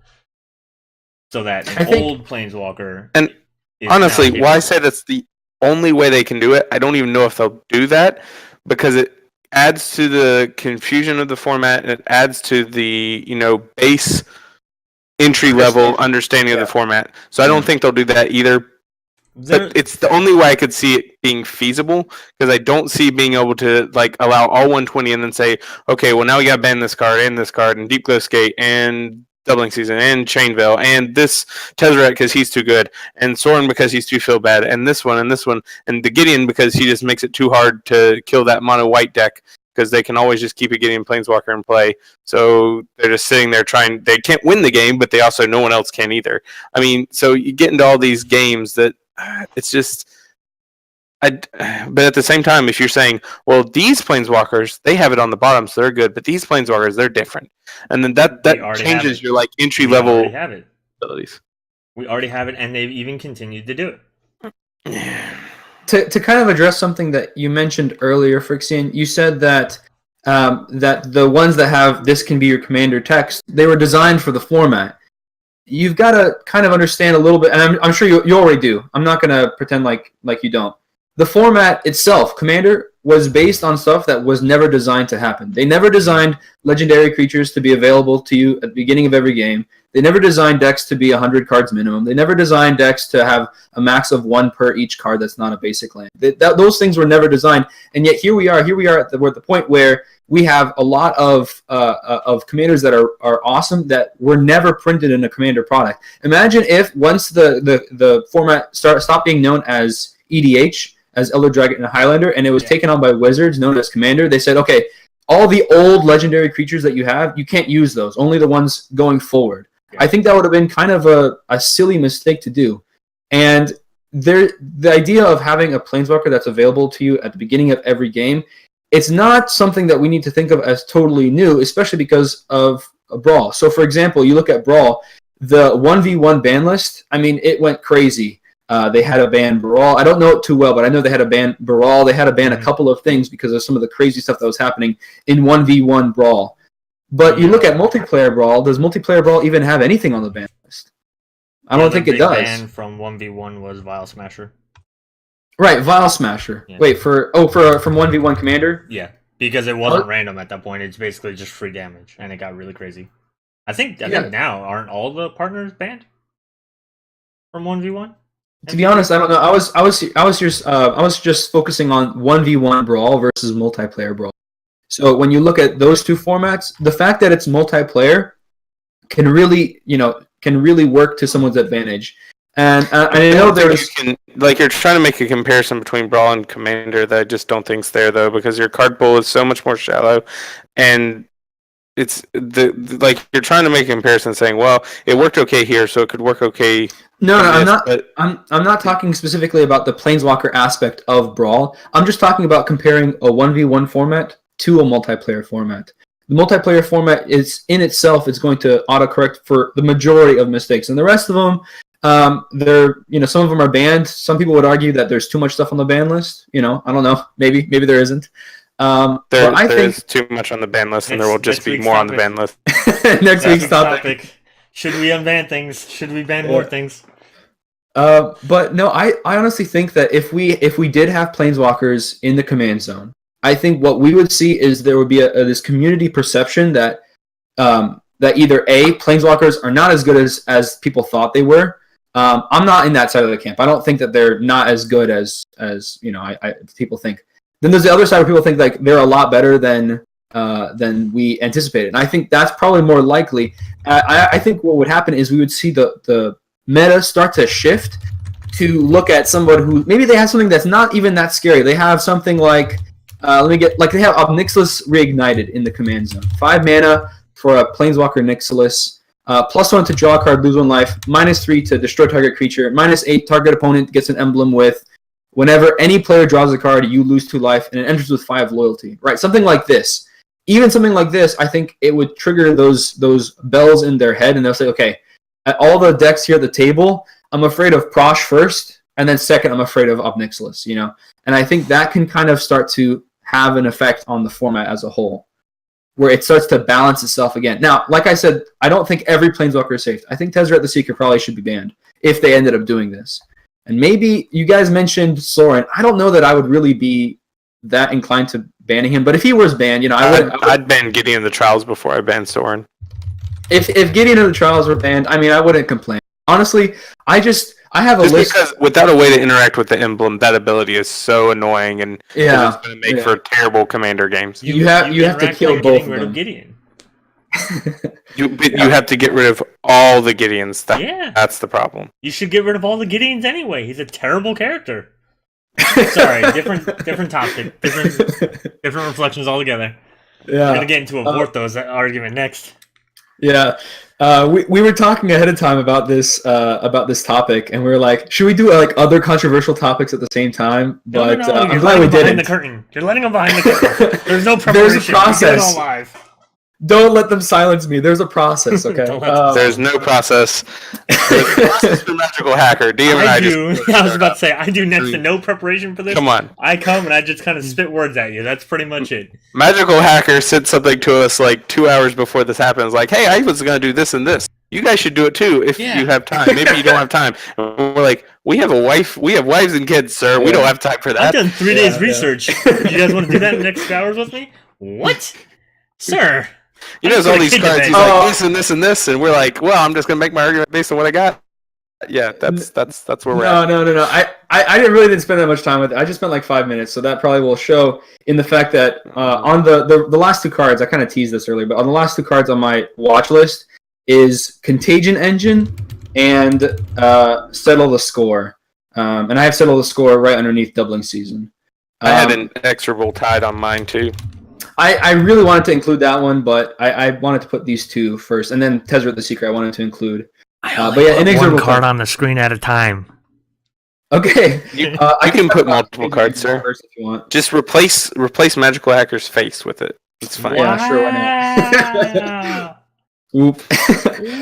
so that I think- old Planeswalker. And is honestly, now why I capable. say that's the only way they can do it, I don't even know if they'll do that because it adds to the confusion of the format and it adds to the base entry level understanding of the format. So I don't think they'll do that either. There- But it's the only way I could see it being feasible because I don't see being able to allow all 120 and then say, okay, well now we got to ban this card and Deep Glow Skate and Doubling Season and Chain Veil and this Tezzeret because he's too good and Sorin because he's too feel bad and this one and the Gideon because he just makes it too hard to kill that mono white deck because they can always just keep a Gideon Planeswalker in play. So they're just sitting there trying. They can't win the game, but they also no one else can either. I mean, so you get into all these games that it's just. But at the same time, if you're saying, well, these Planeswalkers, they have it on the bottom, so they're good, but these Planeswalkers, they're different, and then that already have changes it. your entry we level already have it. abilities. We already have it, and they've even continued to do it. To kind of address something that you mentioned earlier, Phyrexian, you said that that the ones that have "this can be your commander" text, they were designed for the format. You've got to kind of understand a little bit, and I'm sure you already do. I'm not going to pretend like you don't. The format itself, Commander, was based on stuff that was never designed to happen. They never designed legendary creatures to be available to you at the beginning of every game. They never designed decks to be 100 cards minimum. They never designed decks to have a max of 1 per each card that's not a basic land. Those things were never designed, and yet here we are. We're at the point where we have a lot of commanders that are awesome that were never printed in a Commander product. Imagine if once the format stopped being known as EDH, as Elder Dragon and Highlander, and it was taken on by Wizards, known as Commander, they said, okay, all the old legendary creatures that you have, you can't use those, only the ones going forward. Yeah. I think that would have been kind of a silly mistake to do. And the idea of having a Planeswalker that's available to you at the beginning of every game, it's not something that we need to think of as totally new, especially because of Brawl. So, for example, you look at Brawl, the 1v1 ban list, I mean, it went crazy. They had a ban Baral. I don't know it too well, but I know they had a ban Baral. They had a ban a couple of things because of some of the crazy stuff that was happening in 1v1 Brawl. But you look at multiplayer Brawl. Does multiplayer Brawl even have anything on the ban list? I don't think it does. The ban from 1v1 was Vial Smasher. Right, Vial Smasher. Yeah. Wait, from 1v1 Commander? Yeah, because it wasn't random at that point. It's basically just free damage, and it got really crazy. I think now aren't all the partners banned from 1v1? To be honest, I don't know. I was just focusing on 1v1 Brawl versus multiplayer Brawl. So when you look at those two formats, the fact that it's multiplayer can really work to someone's advantage. And I know there's you're trying to make a comparison between Brawl and Commander that I just don't think's there though, because your card pool is so much more shallow, and it's you're trying to make a comparison saying, well, it worked okay here, so it could work okay. No, I'm not. I'm not talking specifically about the Planeswalker aspect of Brawl. I'm just talking about comparing a 1v1 format to a multiplayer format. The multiplayer format is in itself is going to autocorrect for the majority of mistakes, and the rest of them, some of them are banned. Some people would argue that there's too much stuff on the ban list. I don't know. Maybe there isn't. There is too much on the ban list, and there will just be more on the ban list. Next week's topic. Should we unban things? Should we ban more things? But no, I honestly think that if we did have Planeswalkers in the command zone, I think what we would see is there would be this community perception that either A, Planeswalkers are not as good as people thought they were. I'm not in that side of the camp. I don't think that they're not as good as people think. Then there's the other side where people think like they're a lot better than we anticipated. And I think that's probably more likely. I think what would happen is we would see the meta start to shift to look at somebody who maybe they have something that's not even that scary. They have something like they have Obnixilis Reignited in the command zone. 5 mana for a Planeswalker Nixilis. +1 to draw a card, lose 1 life. -3 to destroy target creature. -8 target opponent gets an emblem with. Whenever any player draws a card, you lose 2 life, and it enters with 5 loyalty. Right, something like this. Even something like this, I think it would trigger those bells in their head, and they'll say, okay, at all the decks here at the table, I'm afraid of Prosh first, and then second, I'm afraid of Obnixilis, And I think that can kind of start to have an effect on the format as a whole. where it starts to balance itself again. Now, like I said, I don't think every Planeswalker is safe. I think Tezzeret the Seeker probably should be banned if they ended up doing this. And maybe you guys mentioned Sorin. I don't know that I would really be that inclined to banning him, but if he was banned, you know, I'd ban Gideon the Trials before I ban Sorin. If Gideon and the Trials were banned, I mean, I wouldn't complain. Honestly, I have a list. Because without a way to interact with the emblem, that ability is so annoying, and it's going to make for terrible commander games. You have to kill both of them. Gideon. You have to get rid of all the Gideons. That's the problem. You should get rid of all the Gideons anyway. He's a terrible character. Sorry, different topic, different reflections altogether. Yeah, we're gonna get into a Vorthos argument next. Yeah, we were talking ahead of time about this topic, and we were like, should we do like other controversial topics at the same time? But no, I'm glad we didn't. The curtain. You're letting them behind the curtain. There's no preparation. There's a process. All live. Don't let them silence me. There's a process, okay? There's no process. There's a process for Magical Hacker. DM and I was about to say, I do next to no preparation for this. Come on. I come and I just kind of spit words at you. That's pretty much it. Magical Hacker sent something to us like 2 hours before this happens. Like, hey, I was going to do this and this. You guys should do it too if you have time. Maybe you don't have time. And we're like, we have a wife. We have wives and kids, sir. We don't have time for that. I've done 3 days research. You guys want to do that in the next 2 hours with me? What? Sir. You know, there's all these cards. He's like this and this and this, and we're like, well, I'm just gonna make my argument based on what I got. Yeah, that's where we're at. No. I didn't spend that much time with it. I just spent like 5 minutes, so that probably will show in the fact that on the last 2 cards, I kind of teased this earlier, but on the last 2 cards on my watch list is Contagion Engine and Settle the Score, and I have Settle the Score right underneath Doubling Season. I had an Inexorable Tide on mine too. I really wanted to include that one, but I wanted to put these 2 first, and then Tezzeret the Seeker I wanted to include. But yeah, one card on the screen at a time. Okay, you can put multiple cards, sir. First if you want. Just replace Magical Hacker's face with it. It's fine. Yeah, sure. Why not? Oop.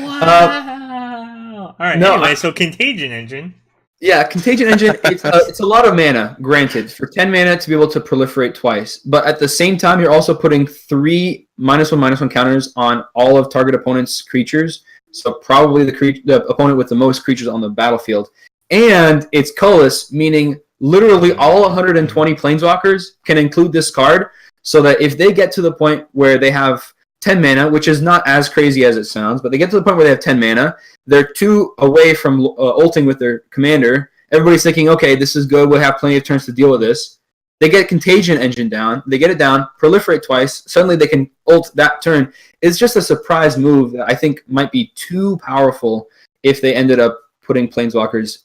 Wow. All right. No, anyway, so Contagion Engine. Yeah, Contagion Engine, it's a lot of mana, granted, for 10 mana to be able to proliferate twice. But at the same time, you're also putting 3 -1/-1 counters on all of target opponent's creatures. So probably the opponent with the most creatures on the battlefield. And it's colorless, meaning literally all 120 Planeswalkers can include this card, so that if they get to the point where they have 10 mana, which is not as crazy as it sounds, but they get to the point where they have 10 mana, they're 2 away from ulting with their commander. Everybody's thinking, okay, this is good, we'll have plenty of turns to deal with this. They get Contagion Engine down, they get it down, proliferate twice, suddenly they can ult that turn. It's just a surprise move that I think might be too powerful if they ended up putting Planeswalkers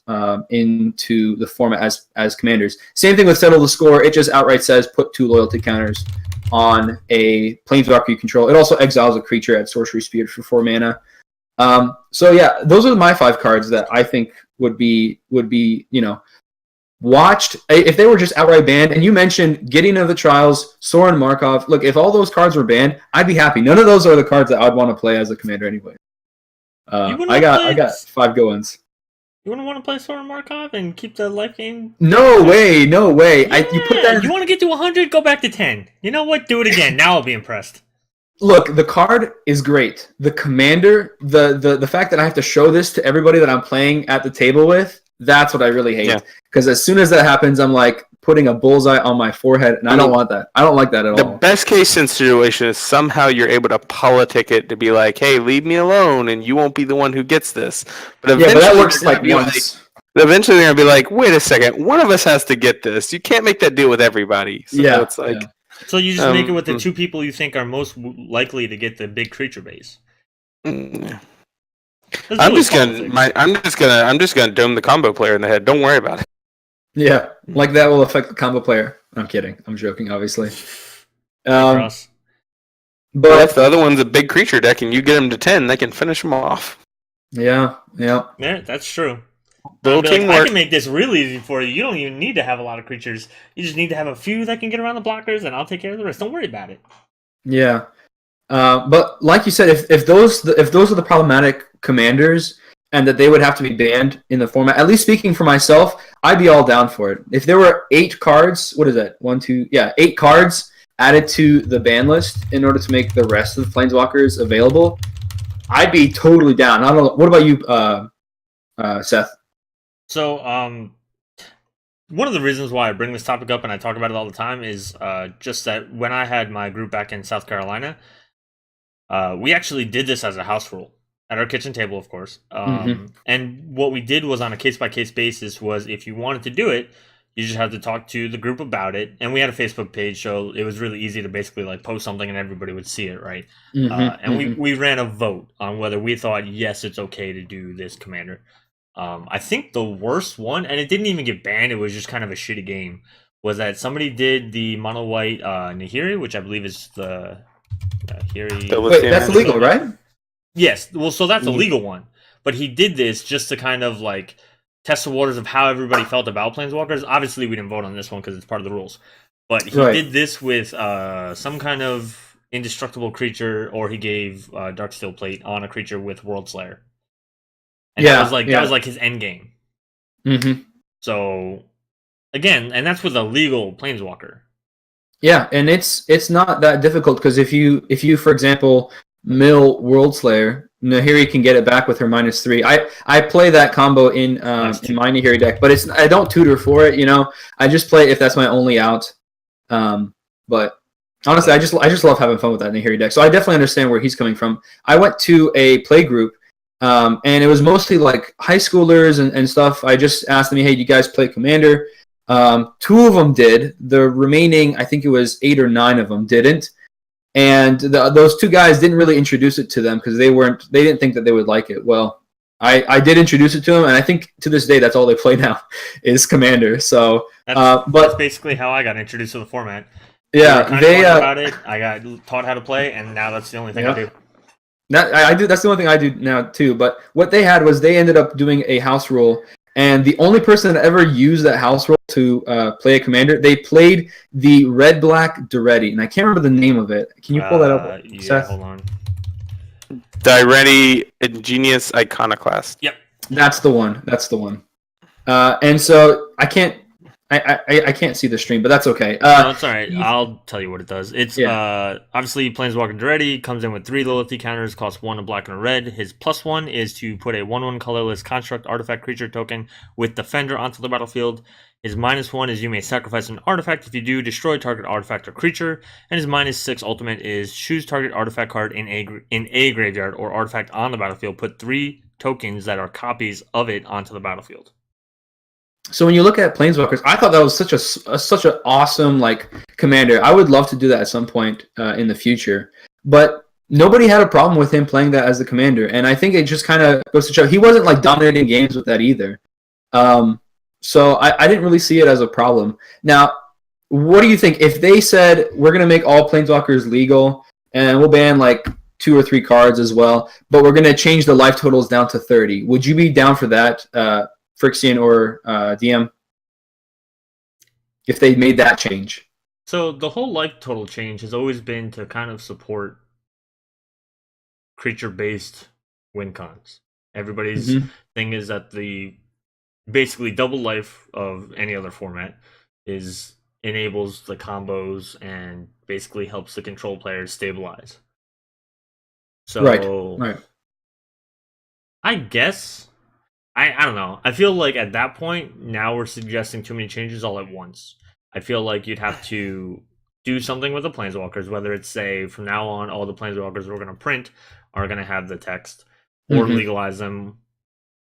into the format as commanders. Same thing with Settle the Score, it just outright says put 2 loyalty counters on a Planeswalker you control. It also exiles a creature at Sorcery Speed for 4 mana. So yeah, those are my 5 cards that I think would be watched if they were just outright banned. And you mentioned Gideon of the Trials, Sorin Markov. Look, if all those cards were banned, I'd be happy. None of those are the cards that I'd want to play as a commander anyway. I got 5 go-ins. You wouldn't want to play Sorin Markov and keep the life game? No way. Yeah, you put that. You want to get to 100? Go back to 10. You know what? Do it again. Now I'll be impressed. Look, the card is great. The commander, the fact that I have to show this to everybody that I'm playing at the table with, that's what I really hate. Because as soon as that happens, I'm like putting a bullseye on my forehead, and I don't want that. I don't like that at all. The best case situation is somehow you're able to politic it to be like, hey, leave me alone, and you won't be the one who gets this. But eventually, that works like once. Eventually, they're going to be like, wait a second, one of us has to get this. You can't make that deal with everybody. So it's like... Yeah. So you just make it with the 2 people you think are most likely to get the big creature base. I'm just gonna dome the combo player in the head. Don't worry about it. Yeah, like that will affect the combo player. I'm kidding. I'm joking, obviously. But if the other one's a big creature deck and you get them to 10, they can finish them off. Yeah, that's true. I can make this real easy for you. You don't even need to have a lot of creatures. You just need to have a few that can get around the blockers, and I'll take care of the rest. Don't worry about it. Yeah, but like you said, if those are the problematic commanders, and that they would have to be banned in the format, at least speaking for myself, I'd be all down for it. If there were 8 cards, what is that? 1, 2, 8 cards, added to the ban list in order to make the rest of the Planeswalkers available, I'd be totally down. I don't know. What about you, Seth? So, one of the reasons why I bring this topic up and I talk about it all the time is just that when I had my group back in South Carolina, we actually did this as a house rule at our kitchen table, of course. And what we did was on a case-by-case basis was if you wanted to do it, you just had to talk to the group about it. And we had a Facebook page, so it was really easy to basically like post something and everybody would see it, right? And we ran a vote on whether we thought, yes, it's okay to do this commander. I think the worst one, and it didn't even get banned, it was just kind of a shitty game, was that somebody did the mono white Nahiri, which I believe is the Nahiri. Wait, that's illegal, right? Yes, well, so that's a legal one. But he did this just to kind of like test the waters of how everybody felt about Planeswalkers. Obviously, we didn't vote on this one because it's part of the rules. But he did this with some kind of indestructible creature, or he gave Darksteel Plate on a creature with World Slayer. And that was like his end game. So again, and that's with a legal Planeswalker. Yeah, and it's not that difficult because if you for example mill World Slayer, Nahiri can get it back with her -3. I play that combo in my Nahiri deck, but I don't tutor for it. I just play it if that's my only out. But honestly, I just love having fun with that Nahiri deck. So I definitely understand where he's coming from. I went to a play group. And it was mostly like high schoolers and stuff. I just asked them, hey, do you guys play Commander? 2 of them did. The remaining, I think it was 8 or 9 of them didn't. And those 2 guys didn't really introduce it to them because they didn't think that they would like it. Well, I did introduce it to them, and I think to this day that's all they play now is Commander. So, that's basically how I got introduced to the format. Yeah, they about it. I got taught how to play, and now that's the only thing I do. I do. That's the only thing I do now too. But what they had was they ended up doing a house rule, and the only person that ever used that house rule to play a commander, they played the red-black Duretti, and I can't remember the name of it. Can you pull that up, Seth? Hold on. Duretti Ingenious Iconoclast. Yep, that's the one. And so I can't see the stream, but that's okay. No, it's all right. I'll tell you what it does. It's obviously Planeswalker Duretti comes in with 3 loyalty counters, costs 1 a black and a red. His +1 is to put a 1/1 colorless construct artifact creature token with Defender onto the battlefield. His -1 is you may sacrifice an artifact. If you do, destroy target artifact or creature. And his -6 ultimate is choose target artifact card in a graveyard or artifact on the battlefield. Put 3 tokens that are copies of it onto the battlefield. So when you look at Planeswalkers, I thought that was such an awesome commander. I would love to do that at some point in the future, but nobody had a problem with him playing that as the commander, and I think it just kind of goes to show he wasn't dominating games with that either. So I didn't really see it as a problem. Now, what do you think if they said we're going to make all Planeswalkers legal and we'll ban 2 or 3 cards as well, but we're going to change the life totals down to 30? Would you be down for that? Phyrexian or DM, if they made that change? So the whole life total change has always been to kind of support creature-based win cons. Everybody's thing is that the basically double life of any other format enables the combos and basically helps the control players stabilize. So right. I guess I don't know. I feel like at that point, now we're suggesting too many changes all at once. I feel like you'd have to do something with the Planeswalkers, whether it's, say, from now on, all the Planeswalkers we're going to print are going to have the text, or legalize them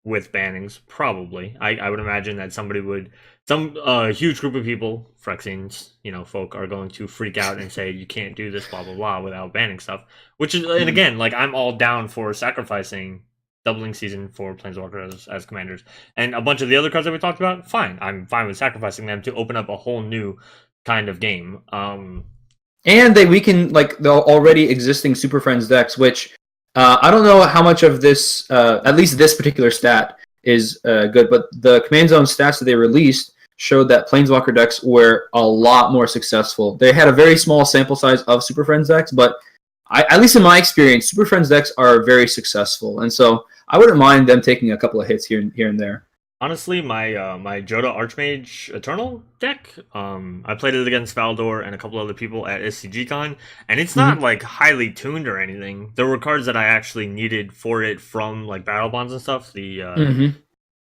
with bannings, probably. I would imagine that some huge group of people, Phyrexians, folk, are going to freak out and say, you can't do this, blah, blah, blah, without banning stuff. Which is, and again, I'm all down for sacrificing doubling season for Planeswalkers as commanders. And a bunch of the other cards that we talked about, fine. I'm fine with sacrificing them to open up a whole new kind of game. And they weaken the already existing Super Friends decks, which I don't know how much of this, at least this particular stat, is good, but the Command Zone stats that they released showed that Planeswalker decks were a lot more successful. They had a very small sample size of Super Friends decks, but at least in my experience, Super Friends decks are very successful, and so I wouldn't mind them taking a couple of hits here and there. Honestly, my Joda Archmage Eternal deck, I played it against Valdor and a couple other people at SCGCon, and it's not like highly tuned or anything. There were cards that I actually needed for it from like battle bonds and stuff. The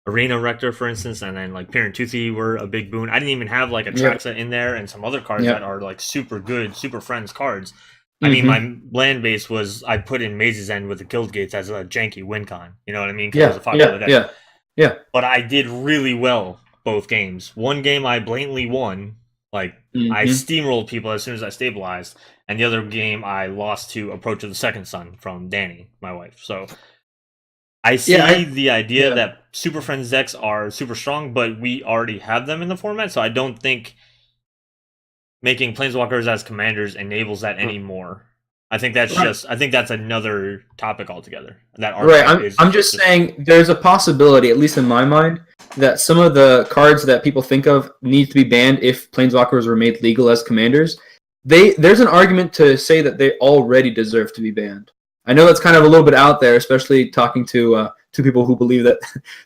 Arena Rector, for instance, and then like Parentoothi were a big boon. I didn't even have like a Traxa in there, and some other cards that are like super good, super friends cards. I mean, my land base was I put in Maze's End with the Guild Gates as a janky win con. You know what I mean? 'Cause it was a popular deck. Yeah. But I did really well both games. One game I blatantly won, like I steamrolled people as soon as I stabilized, and the other game I lost to Approach of the Second Son from Danny, my wife. So I see the idea that Super Friends decks are super strong, but we already have them in the format, so I don't think making Planeswalkers as commanders enables that anymore. I think that's I think that's another topic altogether. That I'm just saying there's a possibility, at least in my mind, that some of the cards that people think of need to be banned if Planeswalkers were made legal as commanders. There's an argument to say that they already deserve to be banned. I know that's kind of a little bit out there, especially talking to people who believe that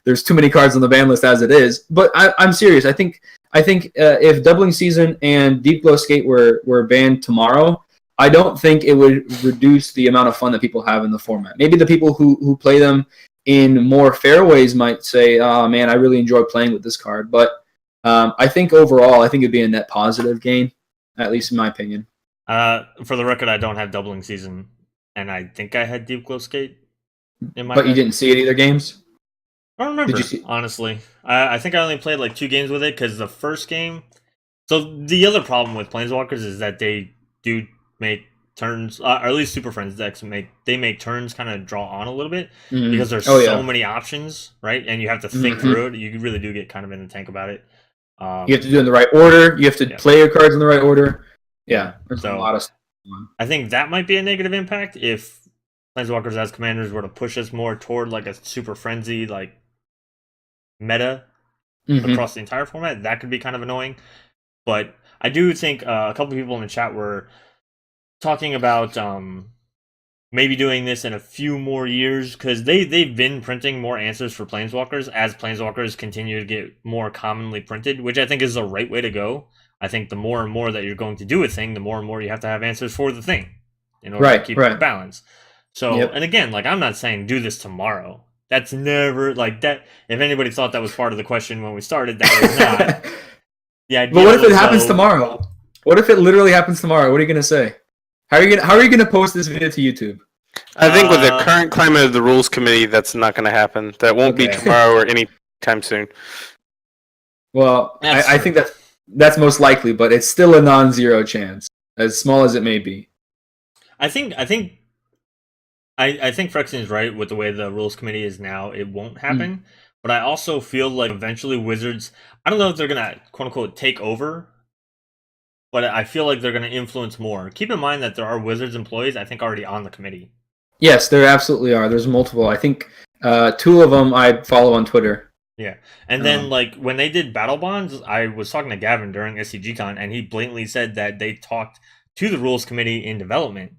there's too many cards on the ban list as it is. But I'm serious. I think if Doubling Season and Deep Glow Skate were banned tomorrow, I don't think it would reduce the amount of fun that people have in the format. Maybe the people who play them in more fair ways might say, "Oh man, I really enjoy playing with this card." But I think overall, I think it'd be a net positive gain, at least in my opinion. For the record, I don't have Doubling Season, and I think I had Deep Glow Skate in my. But you didn't see it either games? I don't remember, honestly. I think I only played like 2 games with it because the first game. So the other problem with Planeswalkers is that they do make turns, or at least Super Friends decks make turns kind of draw on a little bit because there's so many options, right? And you have to think through it. You really do get kind of in the tank about it. You have to do it in the right order. You have to play your cards in the right order. Yeah, there's a lot of stuff. I think that might be a negative impact if Planeswalkers as commanders were to push us more toward like a super frenzy like meta across the entire format. That could be kind of annoying. But I do think a couple people in the chat were talking about maybe doing this in a few more years because they've been printing more answers for Planeswalkers as Planeswalkers continue to get more commonly printed, which I think is the right way to go. I think the more and more that you're going to do a thing, the more and more you have to have answers for the thing in order to keep it balanced. So, and again, like I'm not saying do this tomorrow. That's never like that. If anybody thought that was part of the question when we started, that was not. But what if it happens tomorrow? What if it literally happens tomorrow? What are you gonna say? How are you gonna post this video to YouTube? I think with the current climate of the rules committee, that's not going to happen. That won't be tomorrow or any time soon. Well, I think that's most likely, but it's still a non-zero chance, as small as it may be. I think Phyrexian is right with the way the rules committee is now. It won't happen, but I also feel like eventually Wizards. I don't know if they're gonna quote unquote take over. But I feel like they're going to influence more. Keep in mind that there are Wizards employees, I think, already on the committee. Yes, there absolutely are. There's multiple. I think 2 of them I follow on Twitter. Yeah. And then, like, when they did Battle Bonds, I was talking to Gavin during SCGCon, and he blatantly said that they talked to the Rules Committee in development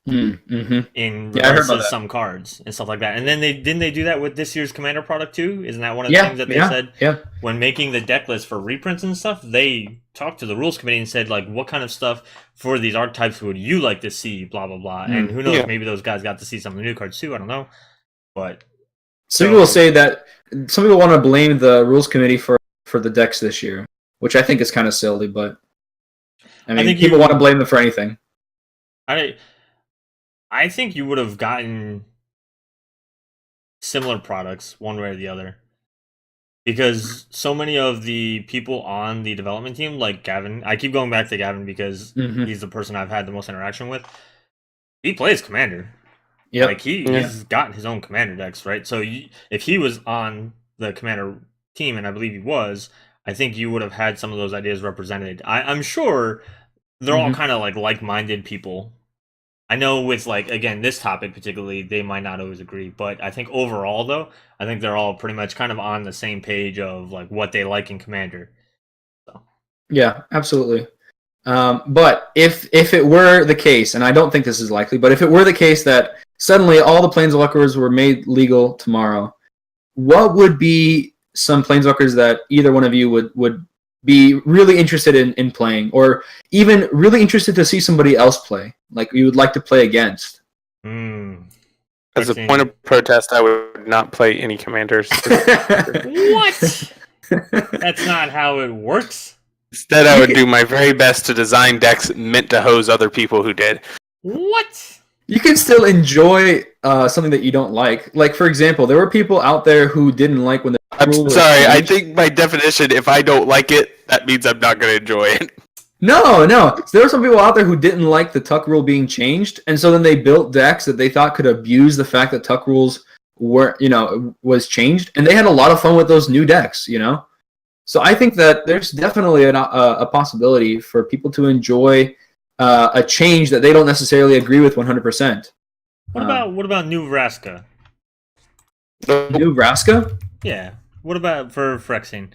in regards to some cards and stuff like that. And then didn't they do that with this year's Commander product, too? Isn't that one of the things that they said? Yeah. When making the deck list for reprints and stuff, they talked to the Rules Committee and said, like, what kind of stuff for these archetypes would you like to see, blah, blah, blah. And who knows, maybe those guys got to see some of the new cards, too. I don't know. But some people say that some people want to blame the Rules Committee for the decks this year, which I think is kind of silly, but I mean, people want to blame them for anything. I think you would have gotten similar products one way or the other. Because so many of the people on the development team, like Gavin, I keep going back to Gavin because he's the person I've had the most interaction with. He plays Commander. Yeah, like he's got his own Commander decks, right? So if he was on the Commander team, and I believe he was, I think you would have had some of those ideas represented. I'm sure they're all kind of like-minded people. I know with, like, again, this topic particularly, they might not always agree, but I think overall, though, I think they're all pretty much kind of on the same page of, like, what they like in Commander. So. Yeah, absolutely. But if it were the case, and I don't think this is likely, but if it were the case that suddenly all the Planeswalkers were made legal tomorrow, what would be some planeswalkers that either one of you would be really interested in playing, or even really interested to see somebody else play, like you would like to play against? As a point of protest, I would not play any commanders. What? That's not how it works. Instead, I would do my very best to design decks meant to hose other people who did. What? You can still enjoy something that you don't like. Like, for example, there were people out there who didn't like when the I'm rule was sorry, I changed. think by definition, if I don't like it, that means I'm not going to enjoy it. No. So there were some people out there who didn't like the Tuck rule being changed, and so then they built decks that they thought could abuse the fact that Tuck rules was changed, and they had a lot of fun with those new decks, So I think that there's definitely a possibility for people to enjoy a change that they don't necessarily agree with 100%. What about New Vraska? New Vraska? Yeah. What about for Phyrexian?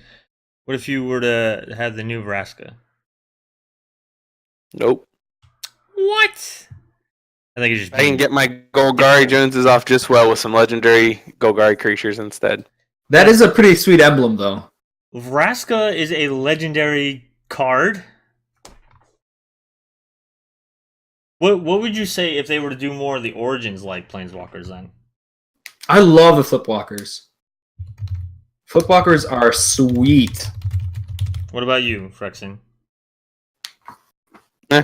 What if you were to have the New Vraska? Nope. What? I think it's just. I can get my Golgari Joneses off just well with some legendary Golgari creatures instead. That is a pretty sweet emblem, though. Vraska is a legendary card. What would you say if they were to do more of the origins like Planeswalkers then? I love the Flipwalkers. Flipwalkers are sweet. What about you, Phyrexian? Eh.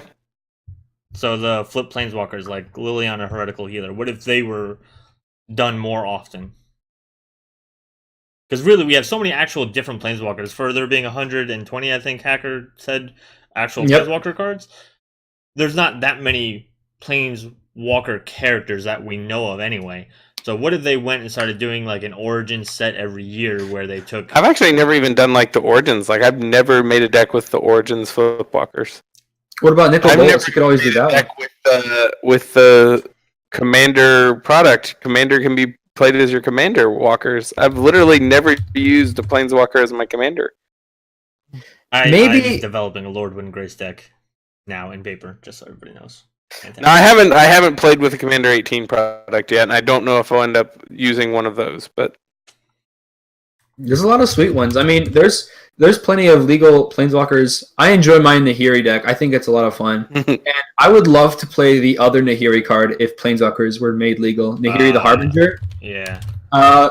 So the flip Planeswalkers like Liliana Heretical Healer, what if they were done more often? Because really, we have so many actual different Planeswalkers. For there being 120, I think Hacker said, actual Planeswalker cards. There's not that many Planeswalker characters that we know of anyway. So what if they went and started doing like an origin set every year where they took... I've actually never even done like the origins. Like I've never made a deck with the origins Flipwalkers. What about Nicol Bolas? You could always do that. Deck with the commander product. Commander can be played as your commander walkers. I've literally never used a Planeswalker as my commander. I'm developing a Lord Windgrace deck now in paper, just so everybody knows. No, I haven't played with the Commander 18 product yet, and I don't know if I'll end up using one of those. But there's a lot of sweet ones. I mean, there's plenty of legal Planeswalkers. I enjoy my Nahiri deck. I think it's a lot of fun, and I would love to play the other Nahiri card if Planeswalkers were made legal. Nahiri the Harbinger. Yeah.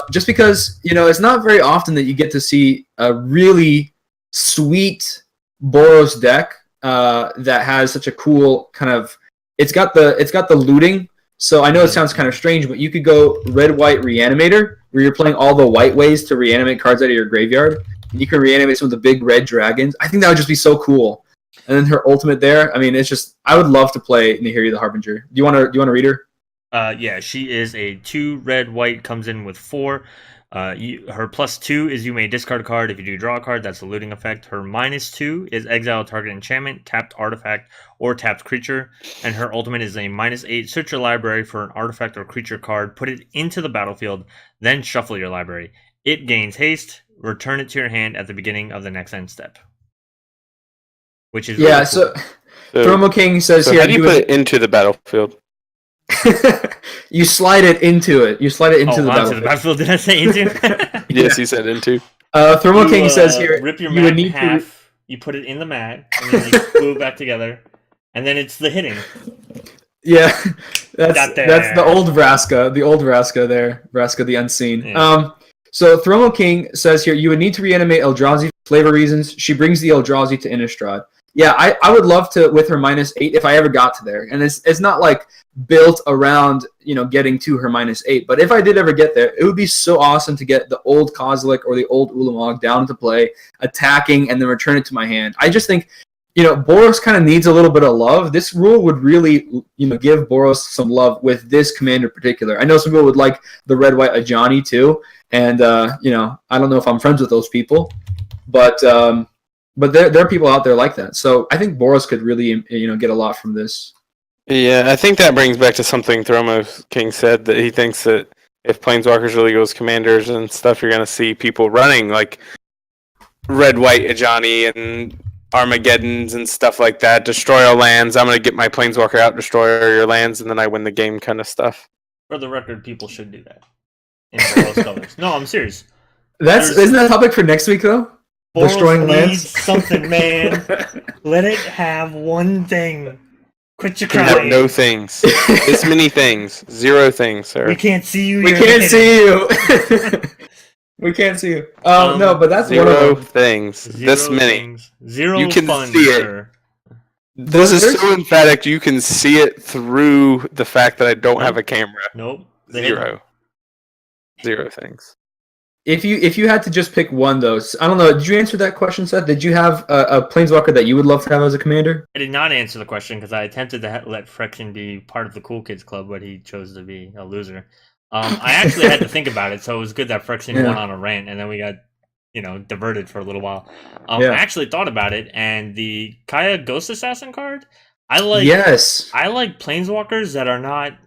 Just because it's not very often that you get to see a really sweet Boros deck that has such a cool kind of. It's got the looting, so I know it sounds kind of strange, but you could go red-white Reanimator, where you're playing all the white ways to reanimate cards out of your graveyard. And you can reanimate some of the big red dragons. I think that would just be so cool. And then her ultimate there, I mean, it's just I would love to play Nahiri the Harbinger. Do you want to read her? Yeah, she is a 2 red-white, comes in with 4. Her +2 is you may discard a card. If you do draw a card, that's a looting effect. Her -2 is exile target enchantment, tapped artifact, or tapped creature. And her ultimate is a -8. Search your library for an artifact or creature card, put it into the battlefield, then shuffle your library. It gains haste. Return it to your hand at the beginning of the next end step. Which is really cool. Thromo King says here. How do you put it into the battlefield? You slide it into it. You slide it into the battlefield. Did I say into? Yes, he said into. Thermo King says here. Rip your mat in half. You put it in the mat, and then you glue it back together, and then it's the hitting. Yeah, that's the old Vraska. The old Vraska there. Vraska the Unseen. Yeah. So Thromo King says here, you would need to reanimate Eldrazi for flavor reasons. She brings the Eldrazi to Innistrad. Yeah, I would love to with her -8 if I ever got to there. And it's not like built around, getting to her -8. But if I did ever get there, it would be so awesome to get the old Kozilek or the old Ulamog down to play, attacking, and then return it to my hand. I just think, Boros kind of needs a little bit of love. This rule would really, give Boros some love with this commander in particular. I know some people would like the red-white Ajani too. And, I don't know if I'm friends with those people. But there are people out there like that. So I think Boros could really, get a lot from this. Yeah, I think that brings back to something Thromo King said, that he thinks that if Planeswalkers really go as commanders and stuff, you're going to see people running like red-white Ajani and Armageddons and stuff like that. Destroy all lands. I'm going to get my Planeswalker out, destroy all your lands, and then I win the game kind of stuff. For the record, people should do that. In Boros colors. No, I'm serious. Isn't that a topic for next week though? Boros Destroying needs lands? something, man. Let it have one thing. Quit your You can have crying. no things. This many things. 0 things, sir. We can't see you. We you're can't hidden. see you. We can't see you. No, but that's one of 0 them. things. This Zero many. things. Zero You can fun, see it. sir. This is so emphatic. You can see it through the fact that I don't have a camera. Nope. 0. 0 things. If you had to just pick one, though, I don't know. Did you answer that question, Seth? Did you have a Planeswalker that you would love to have as a commander? I did not answer the question because I attempted to let Phyrexian be part of the cool kids club, but he chose to be a loser. I actually had to think about it, so it was good that Phyrexian went on a rant, and then we got, diverted for a little while. I actually thought about it, and the Kaya Ghost Assassin card, I like Planeswalkers that are not.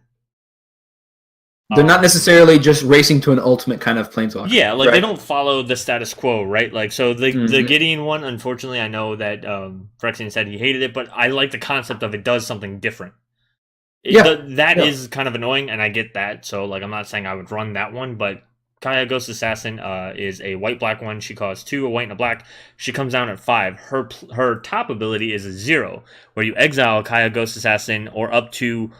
They're not necessarily just racing to an ultimate kind of Planeswalker. Yeah, like they don't follow the status quo, right? Like, so the Gideon one, unfortunately, I know that Phyrexian said he hated it, but I like the concept of it does something different. That is kind of annoying, and I get that. So, like, I'm not saying I would run that one, but Kaya Ghost Assassin is a white-black one. She costs 2, a white and a black. She comes down at 5. Her top ability is a 0, where you exile Kaya Ghost Assassin or up to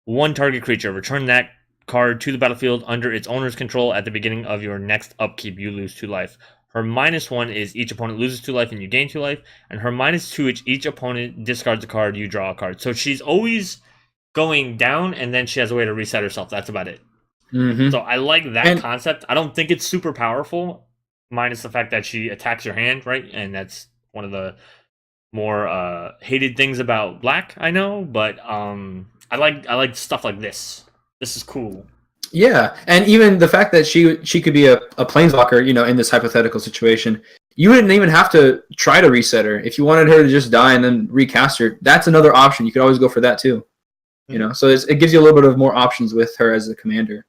one target creature. Return that card to the battlefield under its owner's control at the beginning of your next upkeep. You lose 2 life. Her -1 is each opponent loses 2 life and you gain 2 life. And her -2 is each opponent discards a card, you draw a card. So she's always going down, and then she has a way to reset herself. That's about it. So I like that concept. I don't think it's super powerful, minus the fact that she attacks your hand, right? And that's one of the more hated things about black, I know. But I like stuff like this. This is cool. Yeah, and even the fact that she could be a Planeswalker, in this hypothetical situation, you wouldn't even have to try to reset her. If you wanted her to just die and then recast her, that's another option. You could always go for that too. So it gives you a little bit of more options with her as a commander.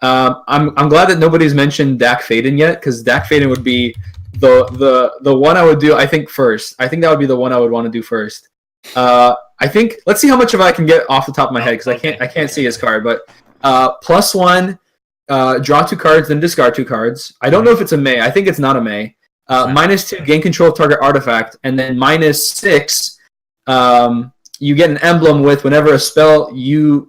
I'm glad that nobody's mentioned Dak Faden yet, because Dak Faden would be the one I would do. I think first. I think that would be the one I would want to do first. I think let's see how much of I can get off the top of my head, because I can't see his card. But +1, draw 2 cards, then discard 2 cards. I don't know if it's a May. I think it's not a May. -2, gain control of target artifact, and then -6. You get an emblem with whenever you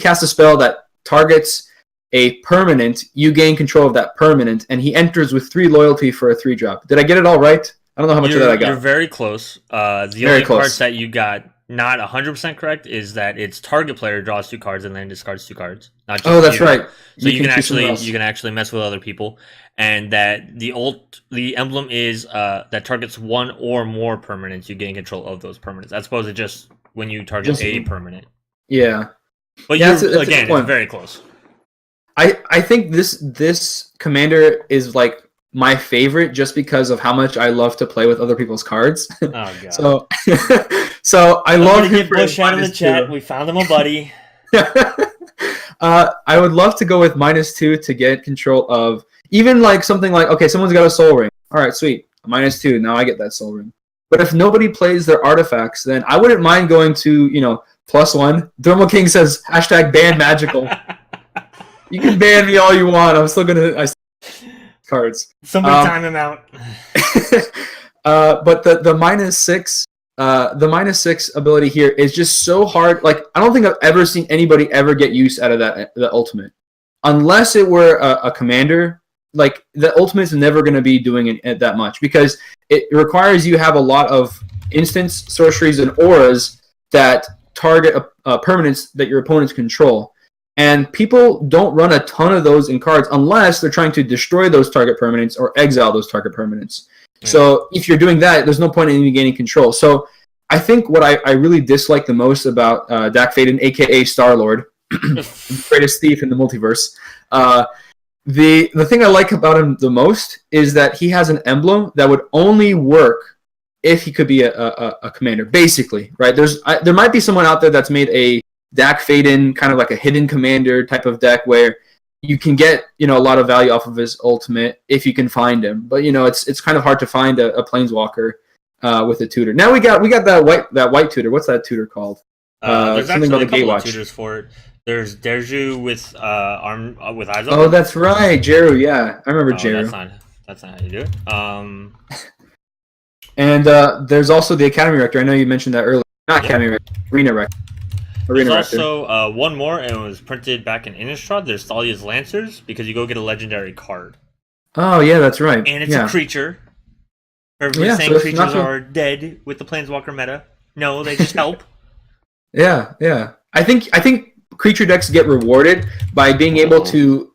cast a spell that targets a permanent, you gain control of that permanent, and he enters with 3 loyalty for a 3-drop. Did I get it all right? I don't know how much of that I got. You're very close. The only parts that you got not 100% correct is that its target player draws 2 cards and then discards 2 cards. Not just that's right. So you can actually mess with other people, and that the emblem is that targets 1 or more permanents. You gain control of those permanents, as opposed to just when you target a permanent. Yeah, but that's it's very close. I think this commander is like my favorite just because of how much I love to play with other people's cards. Oh god. So I love him. Get Bush out of the chat. We found him a buddy. I would love to go with -2 to get control of even like something like, okay, someone's got a soul ring. All right, sweet. -2. Now I get that soul ring. But if nobody plays their artifacts, then I wouldn't mind going to, +1. Thermal King says #ban magical. You can ban me all you want. I'm still gonna cards. Somebody time him out. But the -6, the -6 ability here is just so hard. Like, I don't think I've ever seen anybody ever get use out of the ultimate, unless it were a commander. Like, the ultimate's never going to be doing it that much, because it requires you have a lot of instants, sorceries, and auras that target permanents that your opponents control. And people don't run a ton of those in cards unless they're trying to destroy those target permanents or exile those target permanents. Yeah. So if you're doing that, there's no point in you gaining control. So I think what I really dislike the most about Dak Faden, a.k.a. Star-Lord, greatest thief in the multiverse, the thing I like about him the most is that he has an emblem that would only work if he could be a commander, basically, right? There might be someone out there that's made a Dak Faden, kind of like a hidden commander type of deck where you can get, a lot of value off of his ultimate if you can find him. But, it's kind of hard to find a Planeswalker with a tutor. Now we got that white tutor. What's that tutor called? There's actually a couple of tutors for it. There's Derju with arm with eyes open. Oh, that's right, Jeru. Yeah, I remember Jeru. That's not how you do it. And there's also the Academy Rector. I know you mentioned that earlier. Not Academy Rector, Arena Rector. There's also one more, and it was printed back in Innistrad. There's Thalia's Lancers, because you go get a legendary card. Oh, yeah, that's right. And it's a creature. Everybody's saying creatures are dead with the Planeswalker meta. No, they just help. Yeah. I think creature decks get rewarded by being able to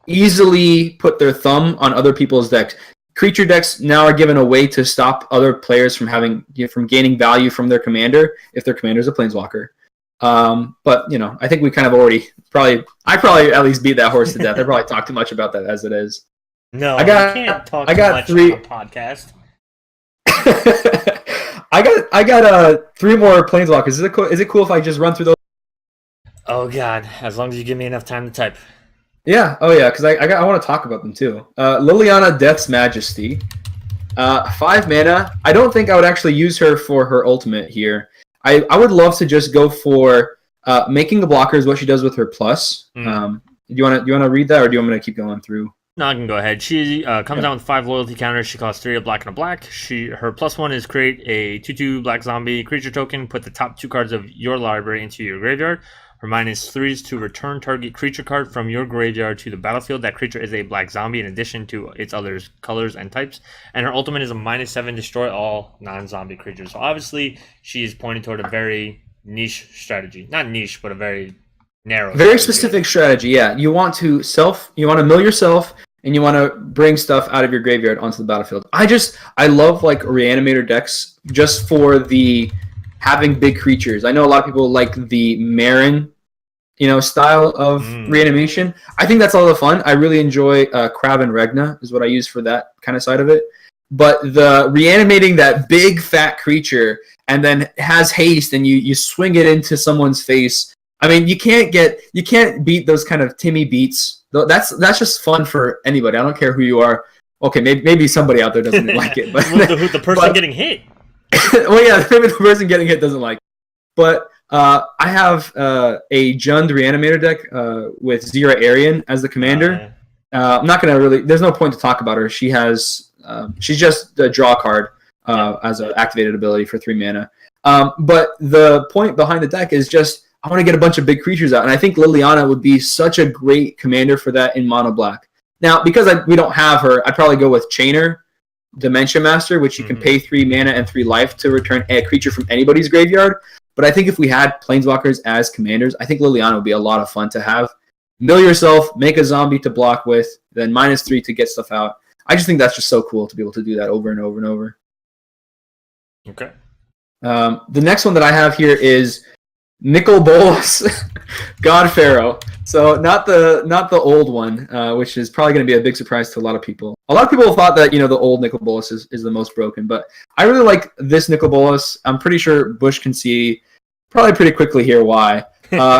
easily put their thumb on other people's decks. Creature decks now are given a way to stop other players from gaining value from their commander if their commander is a Planeswalker. But I think we kind of already I probably at least beat that horse to death. I probably talked too much about that as it is. No, you can't talk too much on a podcast. I got 3 more Planeswalkers. Is it cool if I just run through those? Oh god, as long as you give me enough time to type. Yeah. Oh yeah, because I want to talk about them too. Liliana Death's Majesty, 5 mana. I don't think I would actually use her for her ultimate here. I would love to just go for making the blockers, what she does with her plus. Do you want to read that, or do you want me to keep going through? No, I can go ahead. She comes down with 5 loyalty counters. She costs 3 a black and a black. Her +1 is create a 2/2 black zombie creature token. Put the top 2 cards of your library into your graveyard. Her -3 is to return target creature card from your graveyard to the battlefield. That creature is a black zombie in addition to its other colors and types. And her ultimate is a -7, destroy all non-zombie creatures. So obviously, she is pointing toward a very niche strategy. Not niche, but a very narrow. Very specific strategy, yeah. You want to mill yourself, and you want to bring stuff out of your graveyard onto the battlefield. I love like reanimator decks just for the having big creatures. I know a lot of people like the Marin style of reanimation. I think that's a lot of fun. I really enjoy Kraven Regna is what I use for that kind of side of it. But the reanimating that big fat creature and then has haste and you swing it into someone's face. I mean, you can't beat those kind of Timmy beats. That's just fun for anybody. I don't care who you are. Okay, maybe somebody out there doesn't like it, but the person getting hit. Well, yeah, maybe the person getting hit doesn't like it. But I have a Jund Reanimator deck with Zira Arian as the commander. I'm not going to really... There's no point to talk about her. She's just a draw card as an activated ability for 3 mana. But the point behind the deck is just, I want to get a bunch of big creatures out. And I think Liliana would be such a great commander for that in mono black. Now, because we don't have her, I'd probably go with Chainer, Dementia Master, which you can pay 3 mana and 3 life to return a creature from anybody's graveyard. But I think if we had Planeswalkers as commanders, I think Liliana would be a lot of fun to have. Mill yourself, make a zombie to block with, then -3 to get stuff out. I just think that's just so cool to be able to do that over and over and over. Okay. The next one that I have here is Nicol Bolas, God Pharaoh. So not the old one, which is probably going to be a big surprise to a lot of people. A lot of people thought that the old Nicol Bolas is the most broken, but I really like this Nicol Bolas. I'm pretty sure Bush can see probably pretty quickly here why.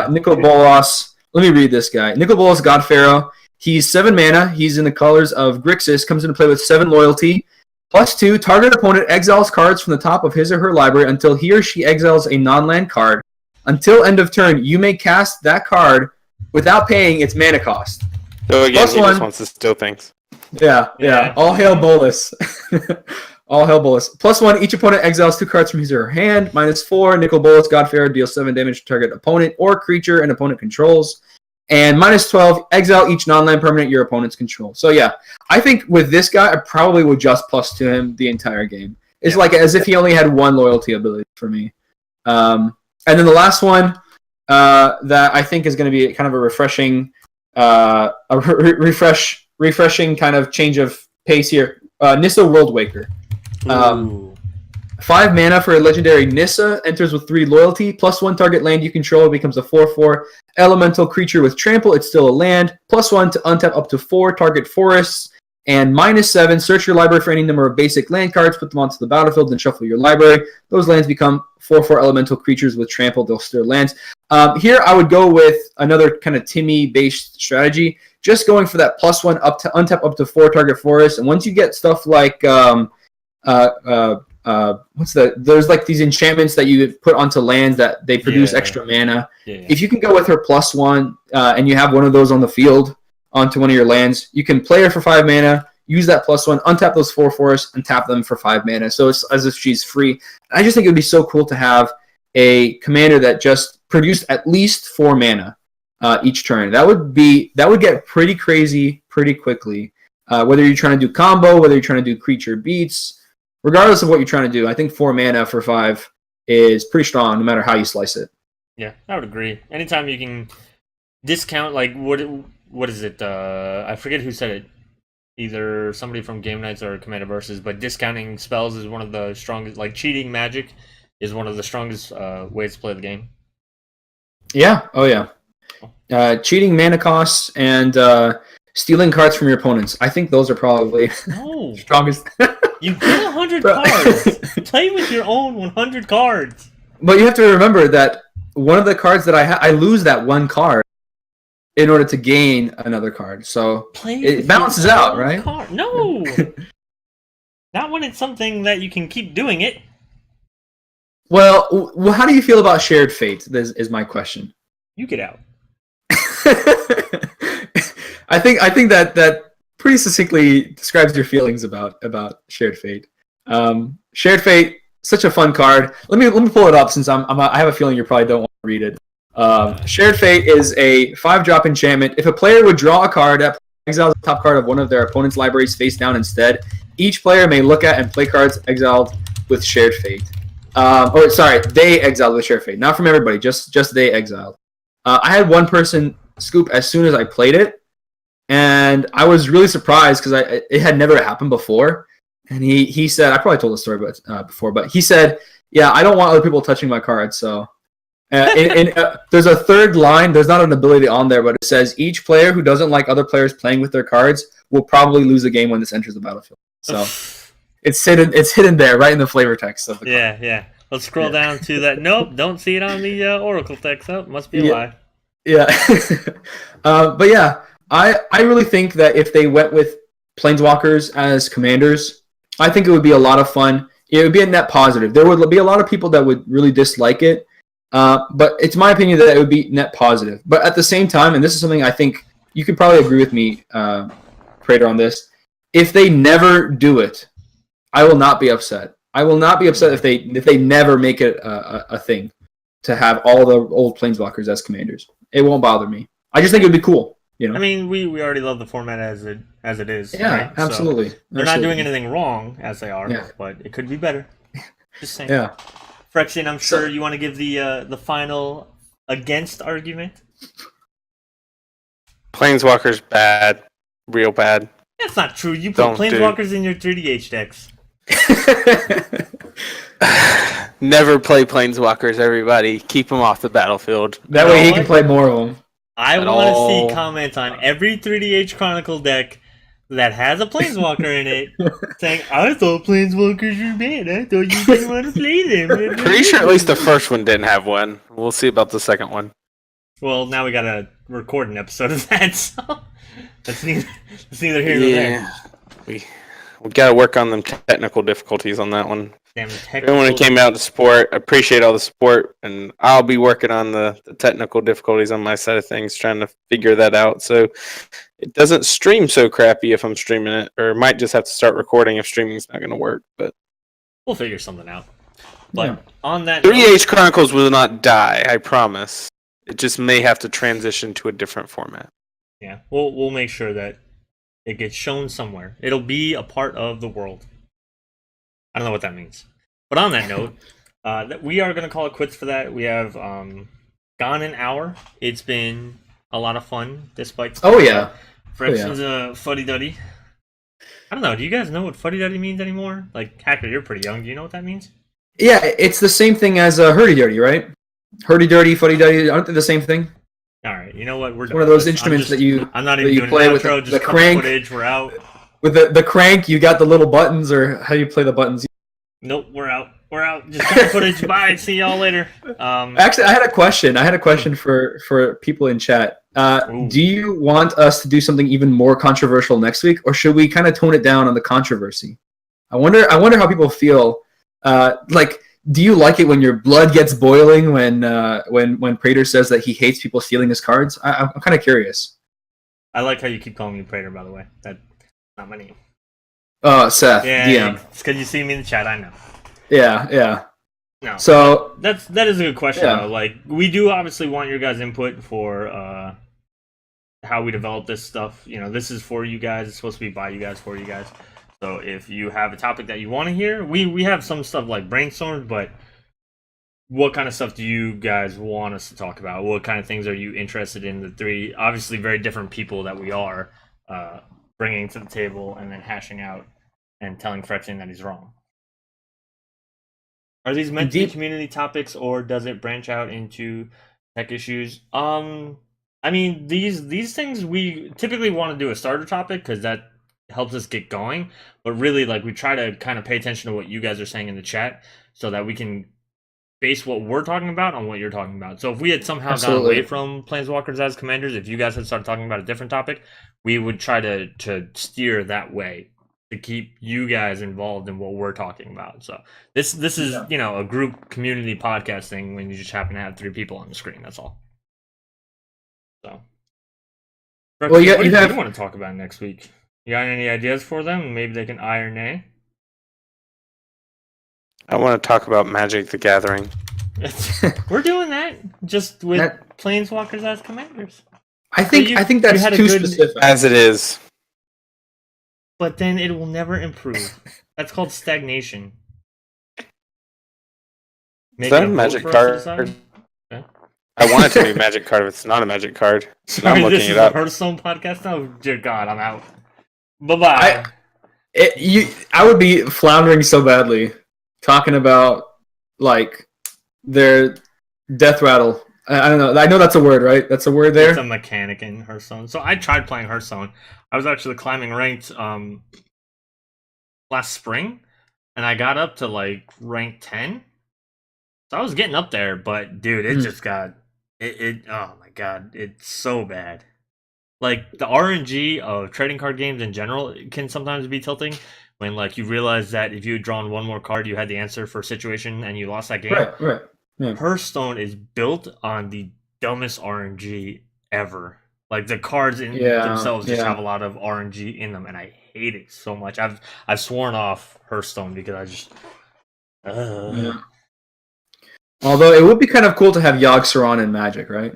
Nicol Bolas. Let me read this guy. Nicol Bolas, God Pharaoh. He's 7 mana. He's in the colors of Grixis. Comes into play with 7 loyalty. +2. Target opponent exiles cards from the top of his or her library until he or she exiles a non-land card. Until end of turn, you may cast that card without paying its mana cost. So again, he just wants to steal things. Yeah. All hail Bolas. All hail Bolas. +1, each opponent exiles 2 cards from his or her hand. -4, Nicol Bolas, God Pharaoh deals 7 damage to target opponent or creature an opponent controls. And -12, exile each non-land permanent your opponents control. So yeah, I think with this guy, I probably would just +2 him the entire game. It's like as if he only had 1 loyalty ability for me. And then the last one that I think is going to be kind of a refreshing, refreshing kind of change of pace here. Nissa Worldwaker. 5 mana for a legendary Nissa, enters with 3 loyalty, +1 target land you control, becomes a 4/4 elemental creature with trample, it's still a land, +1 to untap up to 4 target forests, and -7, search your library for any number of basic land cards, put them onto the battlefield, then shuffle your library. Those lands become 4/4 elemental creatures with trample, they'll stir lands. Here I would go with another kind of Timmy-based strategy, just going for that +1 up to untap up to 4 target forests, and once you get stuff like there's like these enchantments that you put onto lands that they produce extra mana. Yeah. If you can go with her +1 and you have one of those on the field onto one of your lands, you can play her for 5 mana, use that +1, untap those 4 forests, and tap them for 5 mana. So it's as if she's free. I just think it would be so cool to have a commander that just produced at least 4 mana each turn. That would get pretty crazy pretty quickly. Whether you're trying to do combo, whether you're trying to do creature beats, regardless of what you're trying to do, I think 4 mana for 5 is pretty strong, no matter how you slice it. Yeah, I would agree. Anytime you can discount, like, what is it? I forget who said it. Either somebody from Game Nights or Commander Versus, but discounting spells is one of the strongest. Like, cheating magic is one of the strongest ways to play the game. Yeah. Oh yeah. Cheating mana costs and stealing cards from your opponents. I think those are probably strongest. You get 100 cards. Play with your own 100 cards. But you have to remember that one of the cards that I lose that one card in order to gain another card. So it balances out, right? No. Not when it's something that you can keep doing it. Well, how do you feel about shared fate? This is my question. You get out. I think that pretty succinctly describes your feelings about shared fate. Shared fate, such a fun card. Let me pull it up since I have a feeling you probably don't want to read it. Shared fate is a 5-drop enchantment. If a player would draw a card that exiles the top card of one of their opponent's libraries face down instead, each player may look at and play cards exiled with shared fate. They exiled with shared fate. Not from everybody, just they exiled. I had one person scoop as soon as I played it, and I was really surprised because it had never happened before. And he said, I probably told the story before, but he said, yeah, I don't want other people touching my cards. So there's a third line. There's not an ability on there, but it says each player who doesn't like other players playing with their cards will probably lose the game when this enters the battlefield. So it's hidden there, right in the flavor text of the card. Yeah. Let's scroll down to that. Nope, don't see it on the Oracle text. Oh, must be a lie. Yeah. But yeah, I really think that if they went with Planeswalkers as commanders, I think it would be a lot of fun. It would be a net positive. There would be a lot of people that would really dislike it, but it's my opinion that it would be net positive. But at the same time, and this is something I think you could probably agree with me, Praetor, on this, if they never do it, I will not be upset. I will not be upset if they never make it a thing to have all the old Planeswalkers as commanders. It won't bother me. I just think it would be cool. You know? I mean, we already love the format as it is. Yeah, right? absolutely. So they're not doing anything wrong as they are, but it could be better. Just saying. Yeah. Phyrexian, I'm sure you want to give the final against argument. Planeswalkers bad, real bad. That's not true. You put Planeswalkers in your 3DH decks. Never play Planeswalkers, everybody. Keep them off the battlefield. That way he can play more of them. I want to see comments on every 3DH Chronicle deck that has a Planeswalker in it saying, I thought Planeswalkers were bad. I thought you didn't want to play them. Pretty sure at least the first one didn't have one. We'll see about the second one. Well, now we got to record an episode of that, so that's neither here nor there. We got to work on them technical difficulties on that one. Damn, everyone who came out to support, I appreciate all the support, and I'll be working on the technical difficulties on my side of things, trying to figure that out so it doesn't stream so crappy if I'm streaming it, or might just have to start recording if streaming's not going to work. But we'll figure something out. But on that 3H Chronicles will not die, I promise. It just may have to transition to a different format. Yeah, we'll make sure that it gets shown somewhere. It'll be a part of the world. I don't know what that means. But on that note, we are going to call it quits for that. We have gone an hour. It's been a lot of fun, despite... Phyrexian's a fuddy-duddy. I don't know. Do you guys know what fuddy-duddy means anymore? Like, Hacker, you're pretty young. Do you know what that means? Yeah, it's the same thing as hurdy-durdy, right? Hurdy-durdy, fuddy-duddy, aren't they the same thing? All right, you know what? We're done. One of those instruments I'm not even doing play an with outro, the crank. Footage, we're out. With the crank, you got the little buttons, or how do you play the buttons? Nope, we're out. We're out. Just got footage. Bye. See y'all later. Actually, I had a question for people in chat. Do you want us to do something even more controversial next week, or should we kind of tone it down on the controversy? I wonder how people feel Like, do you like it when your blood gets boiling when Praetor says that he hates people stealing his cards? I'm kind of curious. I like how you keep calling me Praetor, by the way. That's not my name. Oh, Seth, Yeah, DM. it's because you see me in the chat. I know. Yeah. No. So that is a good question Yeah. though. Like, we do obviously want your guys' input for how we develop this stuff. You know, this is for you guys. It's supposed to be by you guys, for you guys. So if you have a topic that you want to hear, we have some stuff like brainstormed, but what kind of stuff do you guys want us to talk about? What kind of things are you interested in? The three obviously very different people that we are bringing to the table and then hashing out and telling Phyrexian that he's wrong. Are these meant to be community topics, or does it branch out into tech issues? I mean, these things we typically want to do a starter topic because that helps us get going. But really, like, we try to kind of pay attention to what you guys are saying in the chat so that we can base what we're talking about on what you're talking about. So if we had somehow gone away from Planeswalkers as commanders, if you guys had started talking about a different topic, we would try to steer that way to keep you guys involved in what we're talking about. So this is you know, a group community podcast thing when you just happen to have 3 people on the screen. That's all. So, well, you what do have... you want to talk about next week? You got any ideas for them? Maybe they can aye or nay. I want to talk about Magic the Gathering. We're doing that just with Planeswalkers as commanders. I think that's too specific. As it is. But then it will never improve. That's called stagnation. Is that a magic card? Okay. I want it to be a magic card if it's not a magic card. Sorry, I'm looking this it is up. a Hearthstone podcast now? Dear God, I'm out. Bye-bye. I would be floundering so badly talking about, like, their death rattle. I don't know. I know that's a word, right? That's a word there? It's a mechanic in Hearthstone. So I tried playing Hearthstone. I was actually climbing ranked last spring, and I got up to, like, rank 10. So I was getting up there, but, dude, it just got... oh, my God. It's so bad. Like, the RNG of trading card games in general can sometimes be tilting when, like, you realize that if you had drawn one more card, you had the answer for a situation and you lost that game. Right. Yeah. Hearthstone is built on the dumbest RNG ever. Like, the cards in themselves just have a lot of RNG in them, and I hate it so much. I've sworn off Hearthstone because I just... Yeah. Although it would be kind of cool to have Yogg-Saron in Magic, right?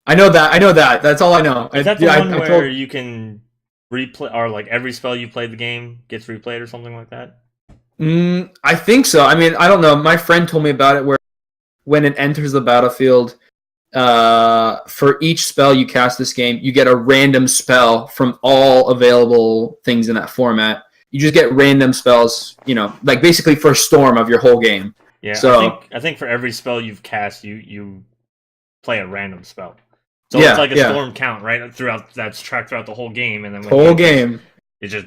I know that. That's all I know. Is that the one where you can replay, or like every spell you play the game gets replayed or something like that? I think so. I mean, I don't know. My friend told me about it where when it enters the battlefield, for each spell you cast this game, you get a random spell from all available things in that format. You just get random spells, you know, like basically for Storm of your whole game. Yeah, so I think for every spell you've cast, you play a random spell. So it's like a storm count, right? That's tracked throughout the whole game, and then when whole game, it's just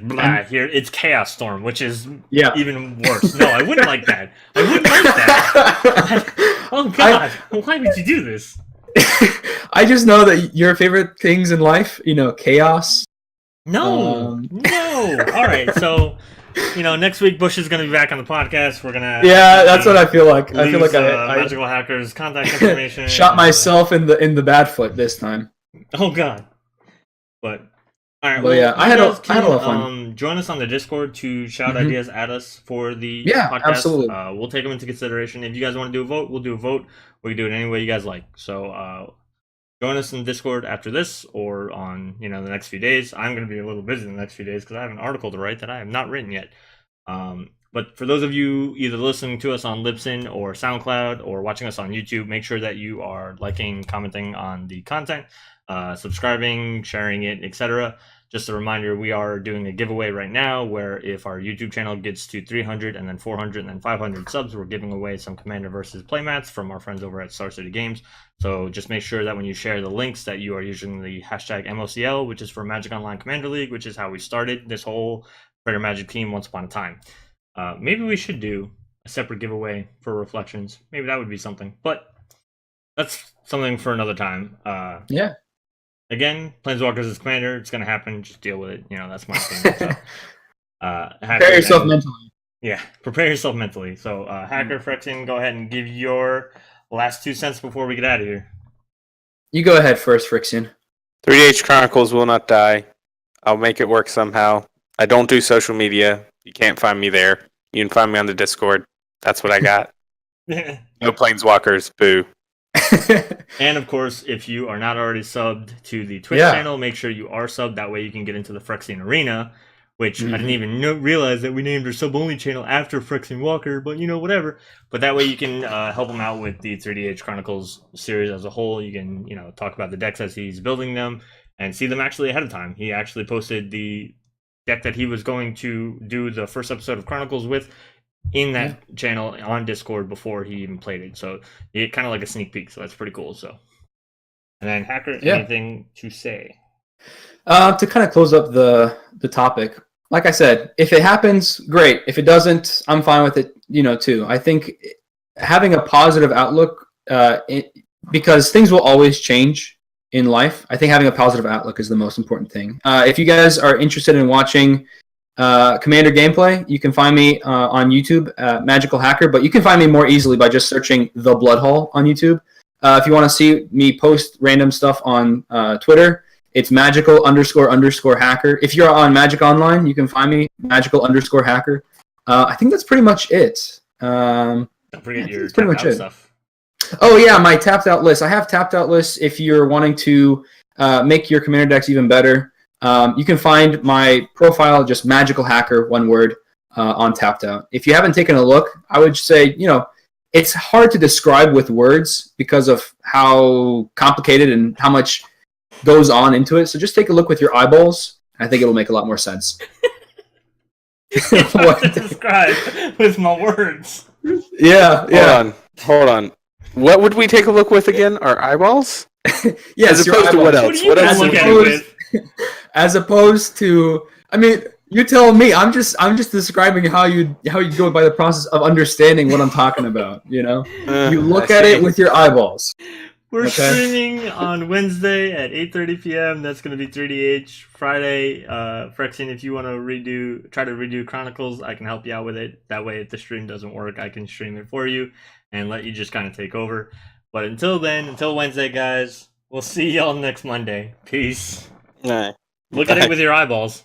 here. It's Chaos Storm, which is even worse. No, I wouldn't like that. I wouldn't like that. Oh God, why would you do this? I just know that your favorite things in life, you know, chaos. No. All right, so. You know, next week Bush is going to be back on the podcast. We're gonna that's what I feel like. I feel like magical hackers contact information. Shot myself in the bad foot this time. Oh God! But all right, well, I had a lot of fun. Join us on the Discord to shout ideas at us for the podcast. Absolutely. We'll take them into consideration. If you guys want to do a vote, we'll do a vote. We can do it any way you guys like. So join us in Discord after this, or on the next few days. I'm going to be a little busy in the next few days because I have an article to write that I have not written yet. But for those of you either listening to us on Libsyn or SoundCloud or watching us on YouTube, make sure that you are liking, commenting on the content, subscribing, sharing it, etc. Just a reminder, we are doing a giveaway right now where if our YouTube channel gets to 300 and then 400 and then 500 subs, we're giving away some Commander versus playmats from our friends over at Star City Games. So just make sure that when you share the links that you are using the hashtag MOCL, which is for Magic Online Commander League, which is how we started this whole Praetor Magic team once upon a time. Maybe we should do a separate giveaway for Reflections. Maybe that would be something. But that's something for another time. Yeah. Again, Planeswalkers is Commander. It's going to happen. Just deal with it. That's my thing. So, prepare yourself mentally. Yeah, prepare yourself mentally. So, Hacker Phyrexian, go ahead and give your last 2 cents before we get out of here. You go ahead first, Frixian. 3H Chronicles will not die. I'll make it work somehow. I don't do social media. You can't find me there. You can find me on the Discord. That's what I got. No Planeswalkers. Boo. And of course, if you are not already subbed to the Twitch Yeah. channel, make sure you are subbed. That way you can get into the Phyrexian Arena, which I didn't even realize that we named our sub-only channel after Phyrexian Walker, but whatever. But that way you can help him out with the 3DH Chronicles series as a whole. You can, talk about the decks as he's building them and see them actually ahead of time. He actually posted the deck that he was going to do the first episode of Chronicles with in that channel on Discord before he even played it. So you get kind of like a sneak peek. So that's pretty cool. So, and then Hacker, anything to say? To kind of close up the topic, like I said, if it happens, great. If it doesn't, I'm fine with it. Too. I think having a positive outlook, because things will always change in life. I think having a positive outlook is the most important thing. If you guys are interested in watching Commander gameplay, you can find me on YouTube, Magical Hacker, but you can find me more easily by just searching The Blood Hall on YouTube. If you want to see me post random stuff on Twitter, it's magical__hacker. If you're on Magic Online, you can find me magical_hacker. I think that's pretty much it. Don't forget your pretty much it. Stuff. Oh yeah, my tapped out list. I have tapped out lists if you're wanting to make your commander decks even better. You can find my profile, just Magical Hacker, one word, on Tapped Out. If you haven't taken a look, I would say, it's hard to describe with words because of how complicated and how much goes on into it. So just take a look with your eyeballs. I think it'll make a lot more sense. It's hard to describe with my words. Yeah. Hold on. What would we take a look with again? Our eyeballs? Yes, As opposed to what else? What else look at it with? As opposed to, I mean, you tell me. I'm just describing how you go by the process of understanding what I'm talking about. You look at it with your eyeballs. We're streaming on Wednesday at 8:30 p.m. That's going to be 3DH. Friday, Phyrexian, if you want to try to redo Chronicles, I can help you out with it. That way, if the stream doesn't work, I can stream it for you and let you just kind of take over. But until Wednesday, guys, we'll see y'all next Monday. Peace. All right. Look at it with your eyeballs.